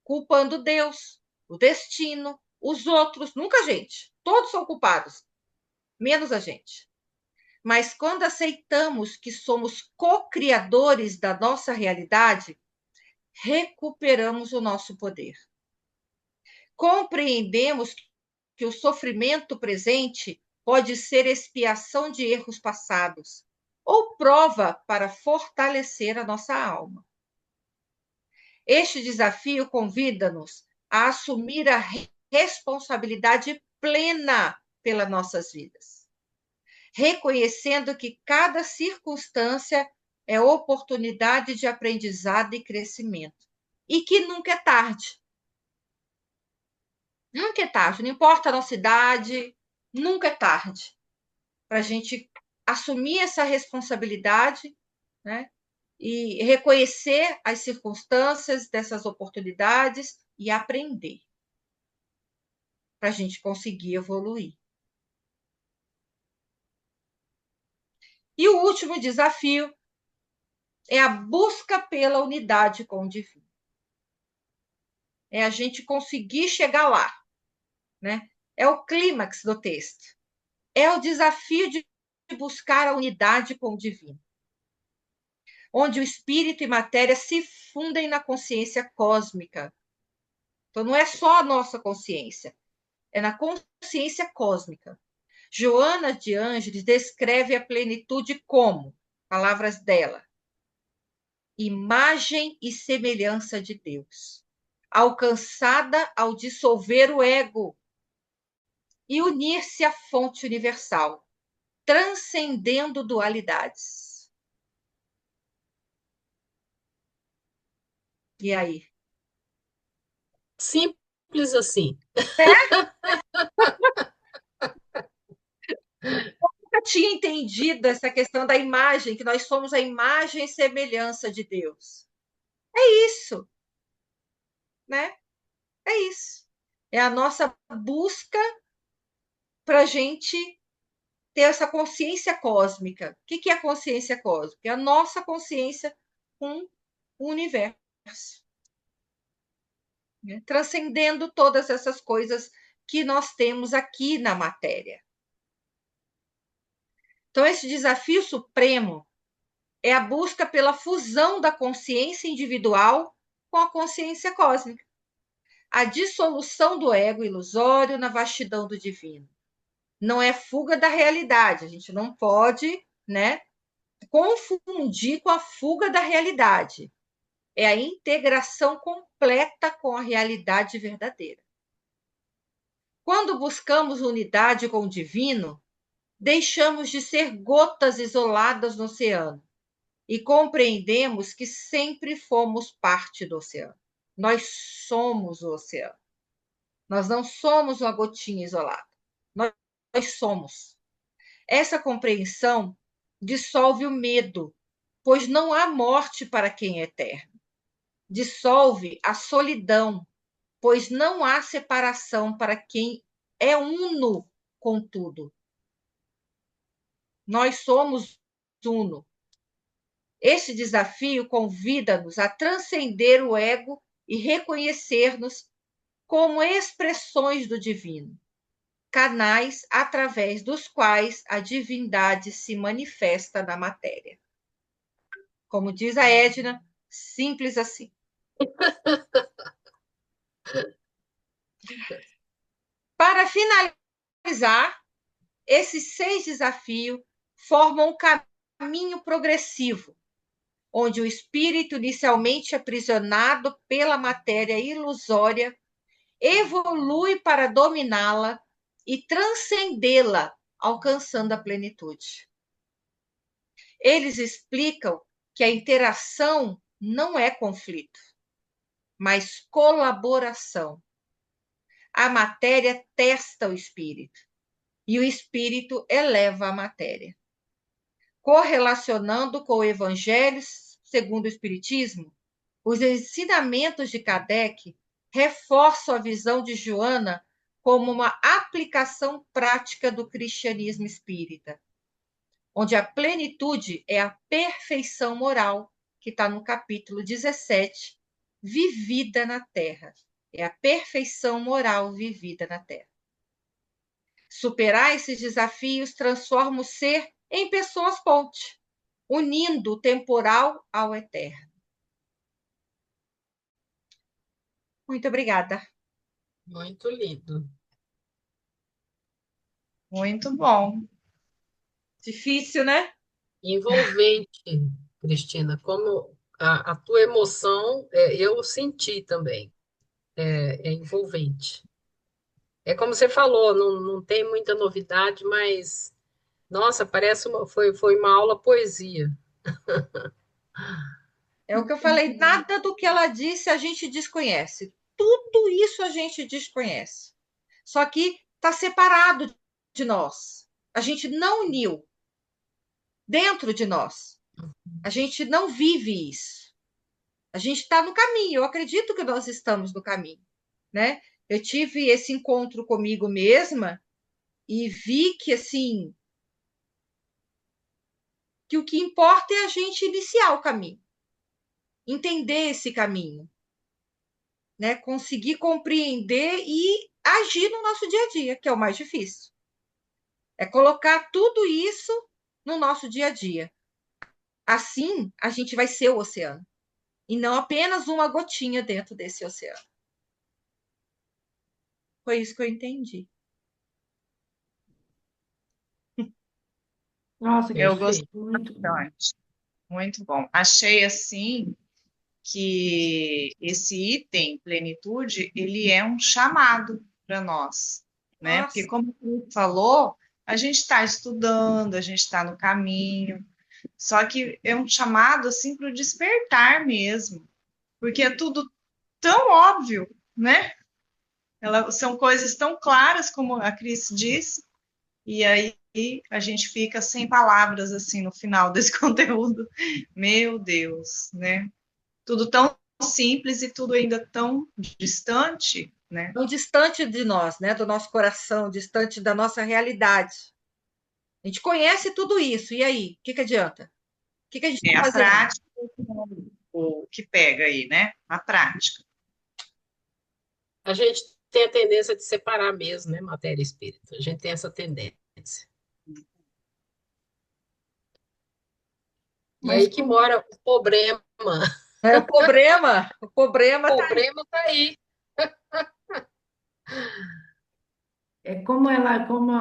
culpando Deus, o destino, os outros, nunca a gente. Todos são culpados, menos a gente. Mas quando aceitamos que somos co-criadores da nossa realidade, recuperamos o nosso poder. Compreendemos que o sofrimento presente pode ser expiação de erros passados ou prova para fortalecer a nossa alma. Este desafio convida-nos a assumir a responsabilidade plena pelas nossas vidas, reconhecendo que cada circunstância é oportunidade de aprendizado e crescimento, e que nunca é tarde. Nunca é tarde, não importa a nossa idade, nunca é tarde para a gente assumir essa responsabilidade, né? E reconhecer as circunstâncias dessas oportunidades e aprender para a gente conseguir evoluir. E o último desafio é a busca pela unidade com o divino. É a gente conseguir chegar lá, né? É o clímax do texto. É o desafio de buscar a unidade com o divino, onde o espírito e matéria se fundem na consciência cósmica. Então, não é só a nossa consciência, é na consciência cósmica. Joana de Ângeles descreve a plenitude como, palavras dela, imagem e semelhança de Deus, alcançada ao dissolver o ego e unir-se à fonte universal, transcendendo dualidades. E aí? Simples assim. Nunca tinha entendido essa questão da imagem, que nós somos a imagem e semelhança de Deus. É isso, né? É isso. É a nossa busca para a gente ter essa consciência cósmica. O que é a consciência cósmica? É a nossa consciência com o universo, né? Transcendendo todas essas coisas que nós temos aqui na matéria. Então, esse desafio supremo é a busca pela fusão da consciência individual com a consciência cósmica, a dissolução do ego ilusório na vastidão do divino. Não é fuga da realidade, a gente não pode, né, confundir com a fuga da realidade. É a integração completa com a realidade verdadeira. Quando buscamos unidade com o divino, deixamos de ser gotas isoladas no oceano e compreendemos que sempre fomos parte do oceano. Nós somos o oceano. Nós não somos uma gotinha isolada. Nós somos. Essa compreensão dissolve o medo, pois não há morte para quem é eterno. Dissolve a solidão, pois não há separação para quem é uno com tudo. Nós somos uno. Este desafio convida-nos a transcender o ego e reconhecer-nos como expressões do divino, canais através dos quais a divindade se manifesta na matéria. Como diz a Edna, simples assim. Para finalizar, esses 6 desafios formam um caminho progressivo, onde o espírito, inicialmente aprisionado pela matéria ilusória, evolui para dominá-la e transcendê-la, alcançando a plenitude. Eles explicam que a interação não é conflito, mas colaboração. A matéria testa o espírito e o espírito eleva a matéria. Correlacionando com o Evangelho segundo o Espiritismo, os ensinamentos de Kardec reforçam a visão de Joana como uma aplicação prática do cristianismo espírita, onde a plenitude é a perfeição moral, que está no capítulo 17, vivida na Terra. É a perfeição moral vivida na Terra. Superar esses desafios transforma o ser em pessoas ponte, unindo o temporal ao eterno. Muito obrigada. Muito lindo. Muito bom. Difícil, né? Envolvente, Cristina, como a tua emoção, eu senti também. É envolvente. É como você falou, não tem muita novidade, mas, nossa, parece foi uma aula poesia. É o que eu falei, nada do que ela disse a gente desconhece. Tudo isso a gente desconhece. Só que está separado de nós. A gente não uniu dentro de nós. A gente não vive isso. A gente está no caminho. Eu acredito que nós estamos no caminho, né? Eu tive esse encontro comigo mesma e vi que, assim, que o que importa é a gente iniciar o caminho, entender esse caminho, né? Conseguir compreender e agir no nosso dia a dia, que é o mais difícil. É colocar tudo isso no nosso dia a dia. Assim, a gente vai ser o oceano, e não apenas uma gotinha dentro desse oceano. Foi isso que eu entendi. Nossa, que Eu gostei Perfeito. muito bom. bastante. Muito bom. Achei assim que esse item, plenitude, ele é um chamado para nós, né? Porque, Nossa, como você falou, a gente está estudando, a gente está no caminho, só que é um chamado assim para o despertar mesmo, porque é tudo tão óbvio, né? São coisas tão claras, como a Cris disse, e aí a gente fica sem palavras assim no final desse conteúdo. Meu Deus, né? Tudo tão simples e tudo ainda tão distante, né? tão distante de nós, né? Do nosso coração, distante da nossa realidade. A gente conhece tudo isso, e aí? O que adianta? O que a gente É está a fazendo? prática o que pega aí, né? A prática. A gente tem a tendência de separar mesmo, né, matéria e espírito. A gente tem essa tendência. E Mas aí que mora o problema. É o problema O tá aí. problema está aí. é como ela, como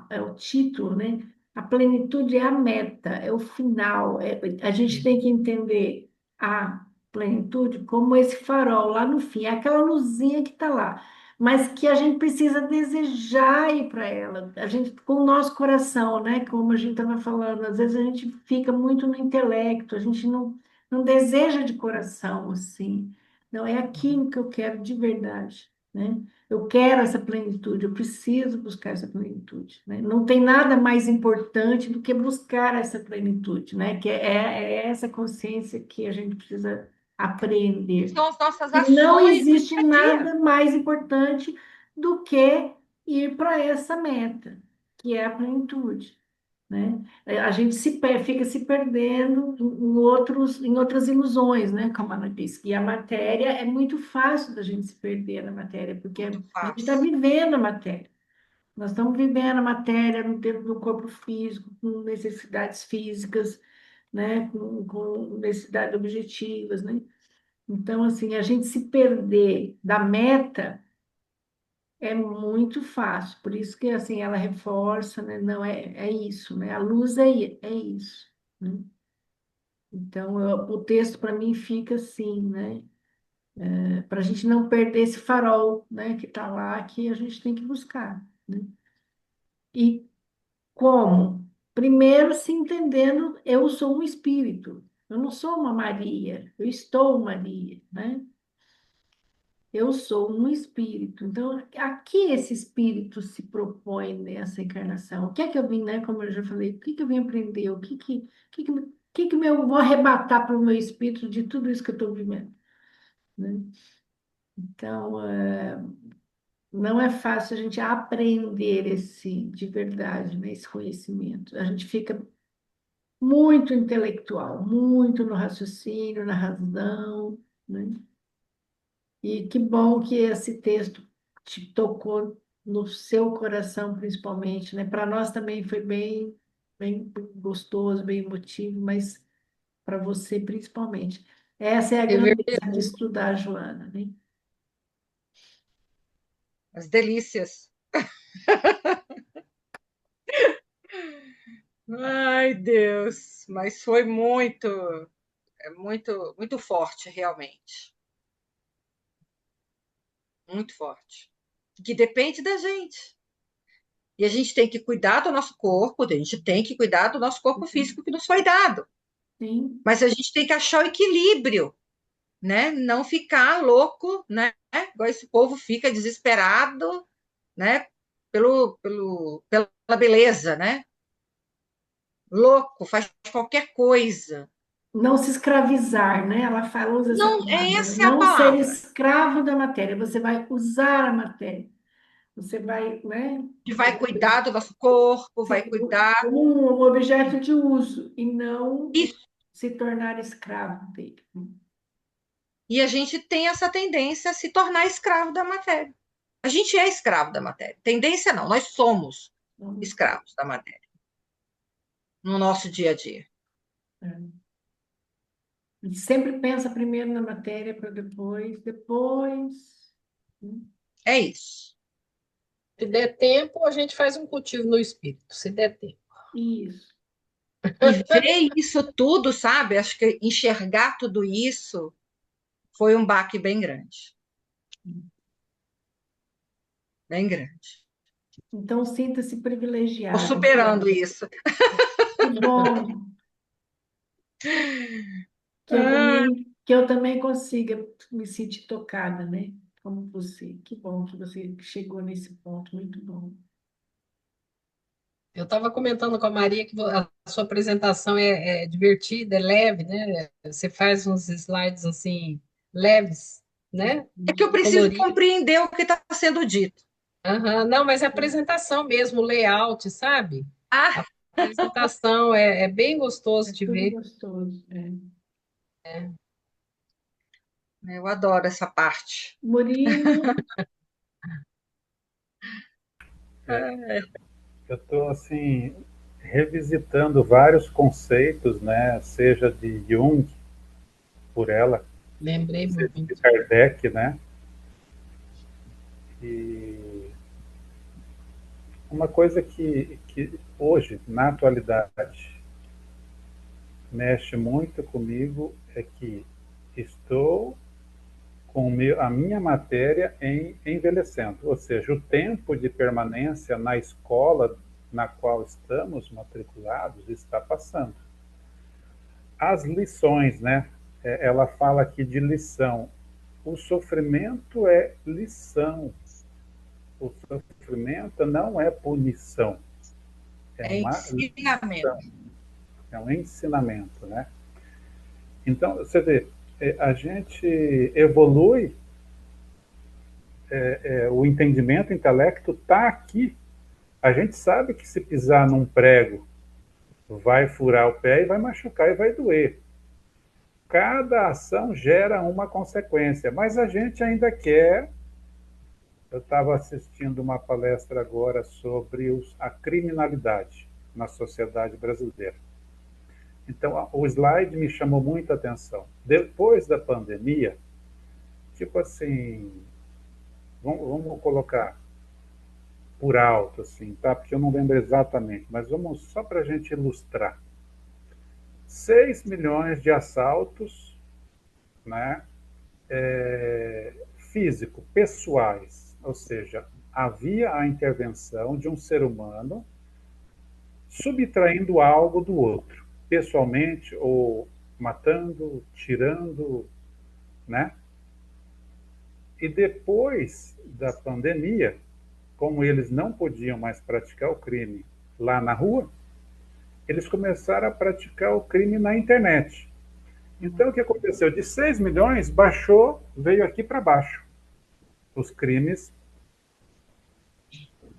é o título, né? A plenitude é a meta, é o final. A gente tem que entender a plenitude como esse farol lá no fim, é aquela luzinha que está lá, mas que a gente precisa desejar ir para ela. A gente, com o nosso coração, né? Como a gente estava falando, às vezes a gente fica muito no intelecto, a gente não deseja de coração, assim. Não é aquilo que eu quero de verdade, né? Eu quero essa plenitude, eu preciso buscar essa plenitude, né? Não tem nada mais importante do que buscar essa plenitude, né? Que é essa consciência que a gente precisa aprender. São as nossas E não ações do existe dia a dia. nada mais importante do que ir para essa meta, que é a plenitude, né? A gente fica se perdendo em outras ilusões, né? Como ela disse. E a matéria é muito fácil da gente se perder na matéria, porque Muito a gente está fácil. vivendo a matéria. Nós estamos vivendo a matéria no tempo do corpo físico, com necessidades físicas, né? Com necessidades objetivas, né? Então, assim, a gente se perder da meta é muito fácil, por isso que assim ela reforça, né? Não é isso, né? A luz é isso, né? Então o texto para mim fica assim, né? para a gente não perder esse farol, né, que está lá, que a gente tem que buscar, né? E como? Primeiro, se entendendo, eu sou um espírito, eu não sou uma Maria, eu estou Maria, né? Eu sou um espírito. Então, a que esse espírito se propõe nessa encarnação? O que é que eu vim, né? Como eu já falei, o que que eu vim aprender? O que que eu vou arrebatar para o meu espírito de tudo isso que eu estou vivendo, né? Então, não é fácil a gente aprender esse, de verdade, né, esse conhecimento. A gente fica muito intelectual, muito no raciocínio, na razão, né? E que bom que esse texto te tocou no seu coração, principalmente, né? Para nós também foi bem, bem gostoso, bem emotivo, mas para você principalmente. Essa é a grandeza de Reverberou. estudar, Joana, né? As delícias. Ai, Deus, mas foi muito forte, realmente. Muito forte. Que depende da gente. E a gente tem que cuidar do nosso corpo, a gente tem que cuidar do nosso corpo físico que nos foi dado. Sim. Mas a gente tem que achar o equilíbrio, né? Não ficar louco, né? Igual esse povo fica desesperado, né? Pela beleza, né? Louco, faz qualquer coisa. Não se escravizar, né? Ela fala, usa essa Não, palavra, essa é a não ser palavra. escravo da matéria. Você vai usar a matéria. Você vai, né? Que vai cuidar do nosso corpo, vai Sim, cuidar. como um objeto de uso e não Isso. se tornar escravo dele. E a gente tem essa tendência a se tornar escravo da matéria. A gente é escravo da matéria. Tendência não, nós somos Então, escravos da matéria no nosso dia a dia. é. E sempre pensa primeiro na matéria para depois. Né? É isso. Se der tempo, a gente faz um cultivo no espírito, se der tempo. Isso. E ver isso tudo, sabe? Acho que enxergar tudo isso foi um baque bem grande. Bem grande. Então, sinta-se Estou privilegiada. superando isso. Que bom Ah, que eu também consiga me sentir tocada, né? Como você. Que bom que você chegou nesse ponto. Muito bom. Eu estava comentando com a Maria que a sua apresentação é divertida, é leve, né? Você faz uns slides assim, leves, né? é que eu preciso Coloridos. compreender o que está sendo dito. Aham. Não, mas a apresentação mesmo, o layout, sabe? Ah, A apresentação é bem gostoso É de tudo ver. gostoso. É. eu adoro essa parte. Murilo, Eu estou assim revisitando vários conceitos, né? Seja de Jung por ela, Lembrei seja de muito. Kardec, né? E uma coisa que hoje, na atualidade, mexe muito comigo é que estou com a minha matéria envelhecendo, ou seja, o tempo de permanência na escola na qual estamos matriculados está passando. As lições, né? Ela fala aqui de lição. O sofrimento é lição. O sofrimento não é punição. É É uma ensinamento. lição, é um ensinamento, né? Então, você vê, a gente evolui, o entendimento, o intelecto está aqui. A gente sabe que se pisar num prego, vai furar o pé e vai machucar e vai doer. Cada ação gera uma consequência, mas a gente ainda quer. Eu estava assistindo uma palestra agora sobre a criminalidade na sociedade brasileira. Então, o slide me chamou muita atenção. Depois da pandemia, tipo assim, vamos colocar por alto, assim, tá? Porque eu não lembro exatamente, mas vamos só para a gente ilustrar. 6 milhões de assaltos, né? físico, pessoais, ou seja, havia a intervenção de um ser humano subtraindo algo do outro, pessoalmente, ou matando, tirando, né? E depois da pandemia, como eles não podiam mais praticar o crime lá na rua, eles começaram a praticar o crime na internet. Então, o que aconteceu? De 6 milhões, baixou, veio aqui para baixo. Os crimes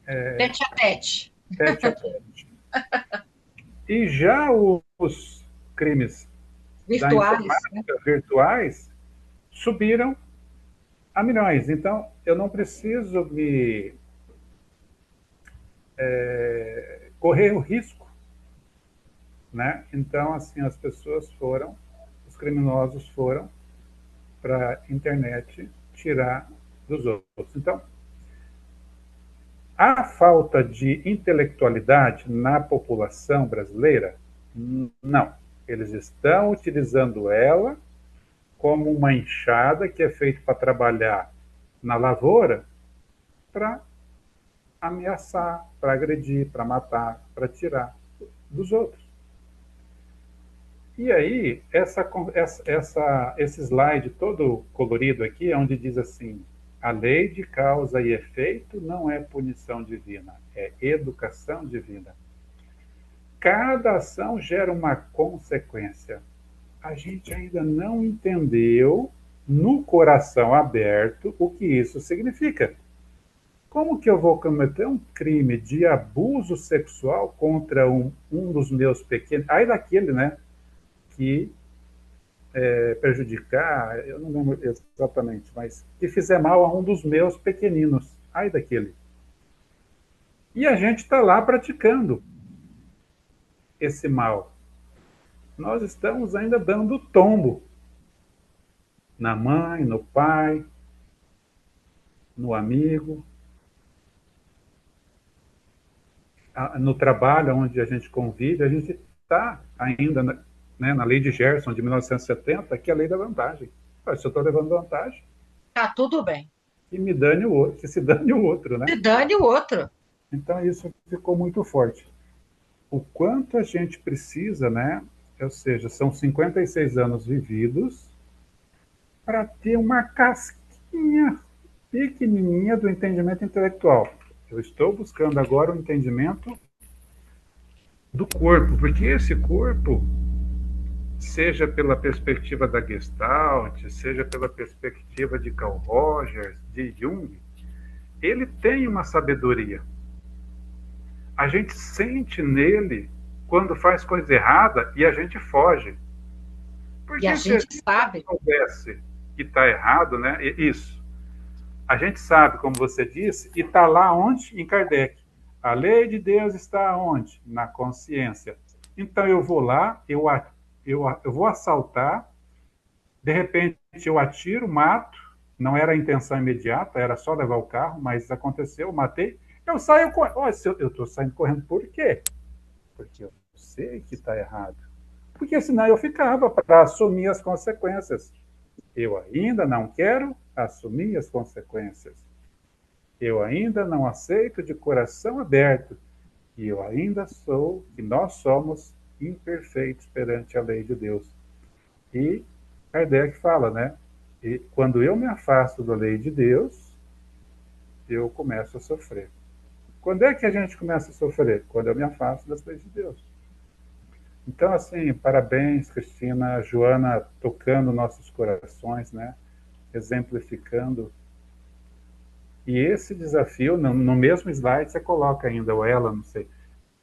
Tete a tete. tete a tete. E já os crimes da Virtuais, né? informática virtuais subiram a milhões. Então, eu não preciso me correr o risco, né? Então, assim, as pessoas foram, os criminosos foram para a internet tirar dos outros. Então, a falta de intelectualidade na população brasileira, não. Eles estão utilizando ela como uma enxada que é feita para trabalhar na lavoura para ameaçar, para agredir, para matar, para tirar dos outros. E aí, esse slide todo colorido aqui, onde diz assim, a lei de causa e efeito não é punição divina, é educação divina. Cada ação gera uma consequência. A gente ainda não entendeu, no coração aberto, o que isso significa. Como que eu vou cometer um crime de abuso sexual contra um dos meus pequenos... Aí daquele, né, que prejudicar, eu não lembro exatamente, mas que fizer mal a um dos meus pequeninos. Ai daquele. E a gente está lá praticando esse mal. Nós estamos ainda dando tombo na mãe, no pai, no amigo, no trabalho onde a gente convive. A gente está ainda na lei de Gerson, de 1970, que é a lei da vantagem. Se eu estou levando vantagem, Tá tudo bem. que me dane o outro, que se dane o outro, né? Se dane o outro. Então isso ficou muito forte. O quanto a gente precisa, né? Ou seja, são 56 anos vividos para ter uma casquinha pequenininha do entendimento intelectual. Eu estou buscando agora o entendimento do corpo, porque esse corpo, seja pela perspectiva da Gestalt, seja pela perspectiva de Carl Rogers, de Jung, ele tem uma sabedoria. A gente sente nele quando faz coisa errada e a gente foge. Porque E a se gente sabe. soubesse que está errado, né? Isso. A gente sabe, como você disse, e está lá onde? Em Kardec. A lei de Deus está onde? Na consciência. Então eu vou lá, eu vou assaltar, de repente eu atiro, mato, não era a intenção imediata, era só levar o carro, mas aconteceu, eu matei, eu saio correndo. Eu estou saindo correndo por quê? Porque eu sei que está errado. Porque senão eu ficava para assumir as consequências. Eu ainda não quero assumir as consequências. Eu ainda não aceito de coração aberto. E eu ainda sou, e nós somos imperfeitos perante a lei de Deus. E Kardec fala, né? E quando eu me afasto da lei de Deus, eu começo a sofrer. Quando é que a gente começa a sofrer? Quando eu me afasto das leis de Deus. Então, assim, parabéns, Cristina, Joana, tocando nossos corações, né? Exemplificando. E esse desafio, no mesmo slide você coloca ainda, ou ela, não sei.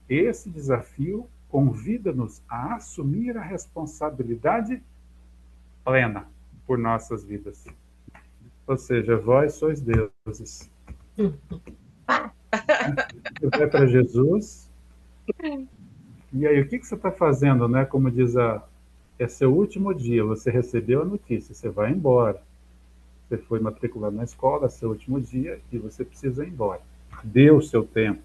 Esse desafio convida-nos a assumir a responsabilidade plena por nossas vidas. Ou seja, vós sois deuses. Você vai para Jesus. E aí, o que você está fazendo, né? Como diz é seu último dia, você recebeu a notícia, você vai embora. Você foi matriculado na escola, é seu último dia, e você precisa ir embora. Dê o seu tempo.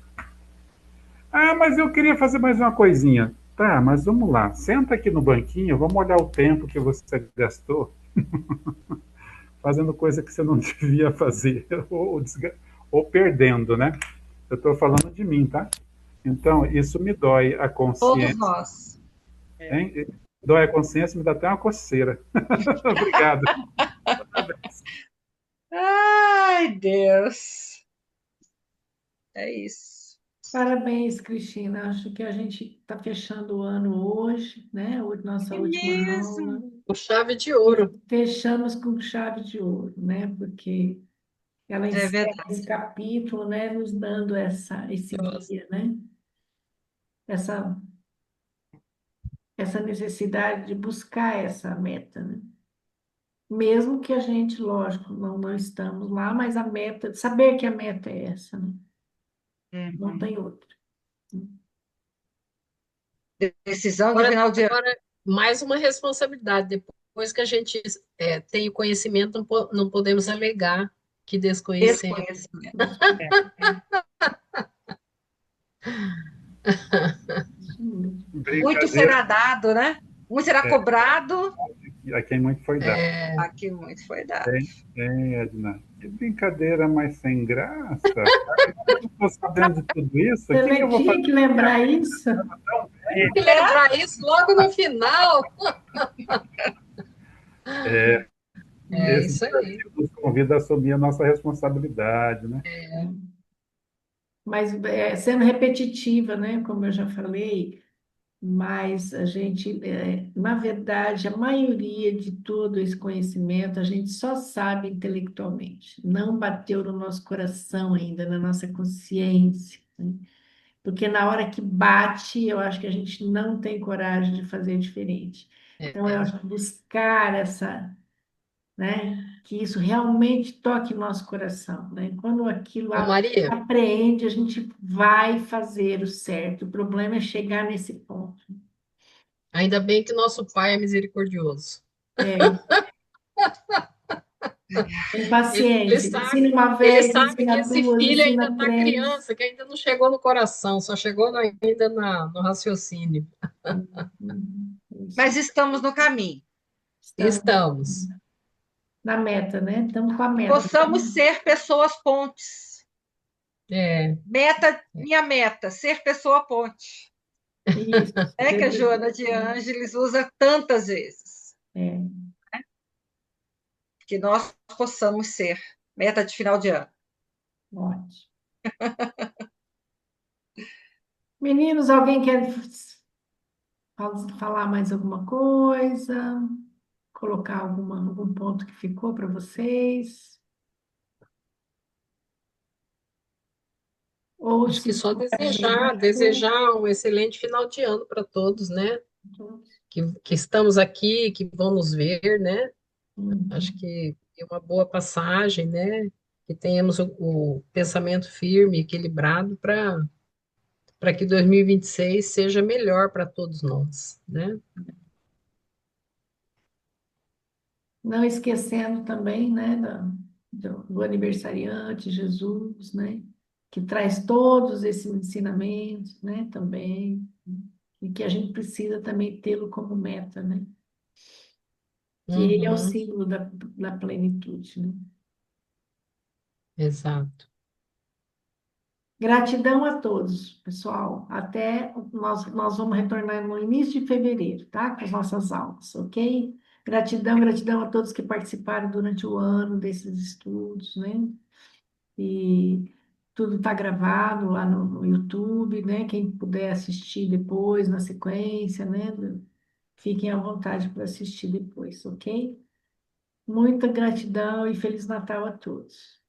Ah, mas eu queria fazer mais uma coisinha. Tá, mas vamos lá. Senta aqui no banquinho, vamos olhar o tempo que você gastou fazendo coisa que você não devia fazer, ou perdendo, né? Eu estou falando de mim, tá? Então, isso me dói a Todos consciência, nós. hein? Dói a consciência, me dá até uma coceira. Obrigado. Ai, Deus. É isso. Parabéns, Cristina. Acho que a gente está fechando o ano hoje, né? Hoje, nossa É última aula. mesmo. Com chave de ouro. Fechamos com chave de ouro, né? Porque ela É encerra verdade. esse capítulo, né? Nos dando esse Nossa. guia, né? Essa, essa necessidade de buscar essa meta, né? Mesmo que a gente, lógico, não estamos lá, mas a meta, saber que a meta é essa, né? Não Uhum. tem outra. Decisão de Agora, final de ano. agora, mais uma responsabilidade. Depois que a gente tem o conhecimento, não podemos alegar que desconhecemos. Desconhecimento. Muito Brincadeira, será dado, né? Muito será é, cobrado. a quem muito foi dado. Aqui muito foi dado. Edna, que brincadeira mais sem graça. Eu estou sabendo de tudo isso, o que que eu vou Tinha fazer? que lembrar isso. Tem que lembrar isso logo no final. É, É esse isso aí. desafio nos convida a assumir a nossa responsabilidade, né? Mas sendo repetitiva, né? Como eu já falei, mas a gente, na verdade, a maioria de todo esse conhecimento a gente só sabe intelectualmente, não bateu no nosso coração ainda, na nossa consciência, né? Porque na hora que bate, eu acho que a gente não tem coragem de fazer diferente. Então, eu É. acho que buscar essa, né, que isso realmente toque nosso coração, né? Quando aquilo Ô, Maria, apreende, a gente vai fazer o certo. O problema é chegar nesse ponto. ainda bem que nosso Pai é misericordioso. É, tem Ele paciência. Ensina sabe, uma ele vez, sabe que ensina esse duas, filho ainda ensina está três. criança, que ainda não chegou no coração, só chegou ainda no raciocínio. Isso. Mas estamos no caminho. Estamos Estamos. na meta, né? Estamos com a meta. Possamos ser pessoas pontes. É, Meta, minha meta, ser pessoa ponte. Isso. É que a Joana de Ângeles usa tantas vezes. É, Que nós possamos ser. Meta de final de ano. ótimo. Meninos, alguém quer falar mais alguma coisa? Colocar algum ponto que ficou para vocês? Ou acho se que só arremete, desejar um excelente final de ano para todos, né? Que estamos aqui, que vão nos ver, né? Acho uhum. que é uma boa passagem, né? Que tenhamos o pensamento firme, equilibrado para que 2026 seja melhor para todos nós, né? Não esquecendo também, né, do aniversariante, Jesus, né? Que traz todos esses ensinamentos, né, também. E que a gente precisa também tê-lo como meta, né? Que ele é o Uhum, símbolo da plenitude, né? exato. Gratidão a todos, pessoal. Até nós vamos retornar no início de fevereiro, tá? Com as nossas aulas, ok? Gratidão, gratidão a todos que participaram durante o ano desses estudos, né? E tudo está gravado lá no YouTube, né? Quem puder assistir depois, na sequência, né? Fiquem à vontade para assistir depois, ok? Muita gratidão e Feliz Natal a todos.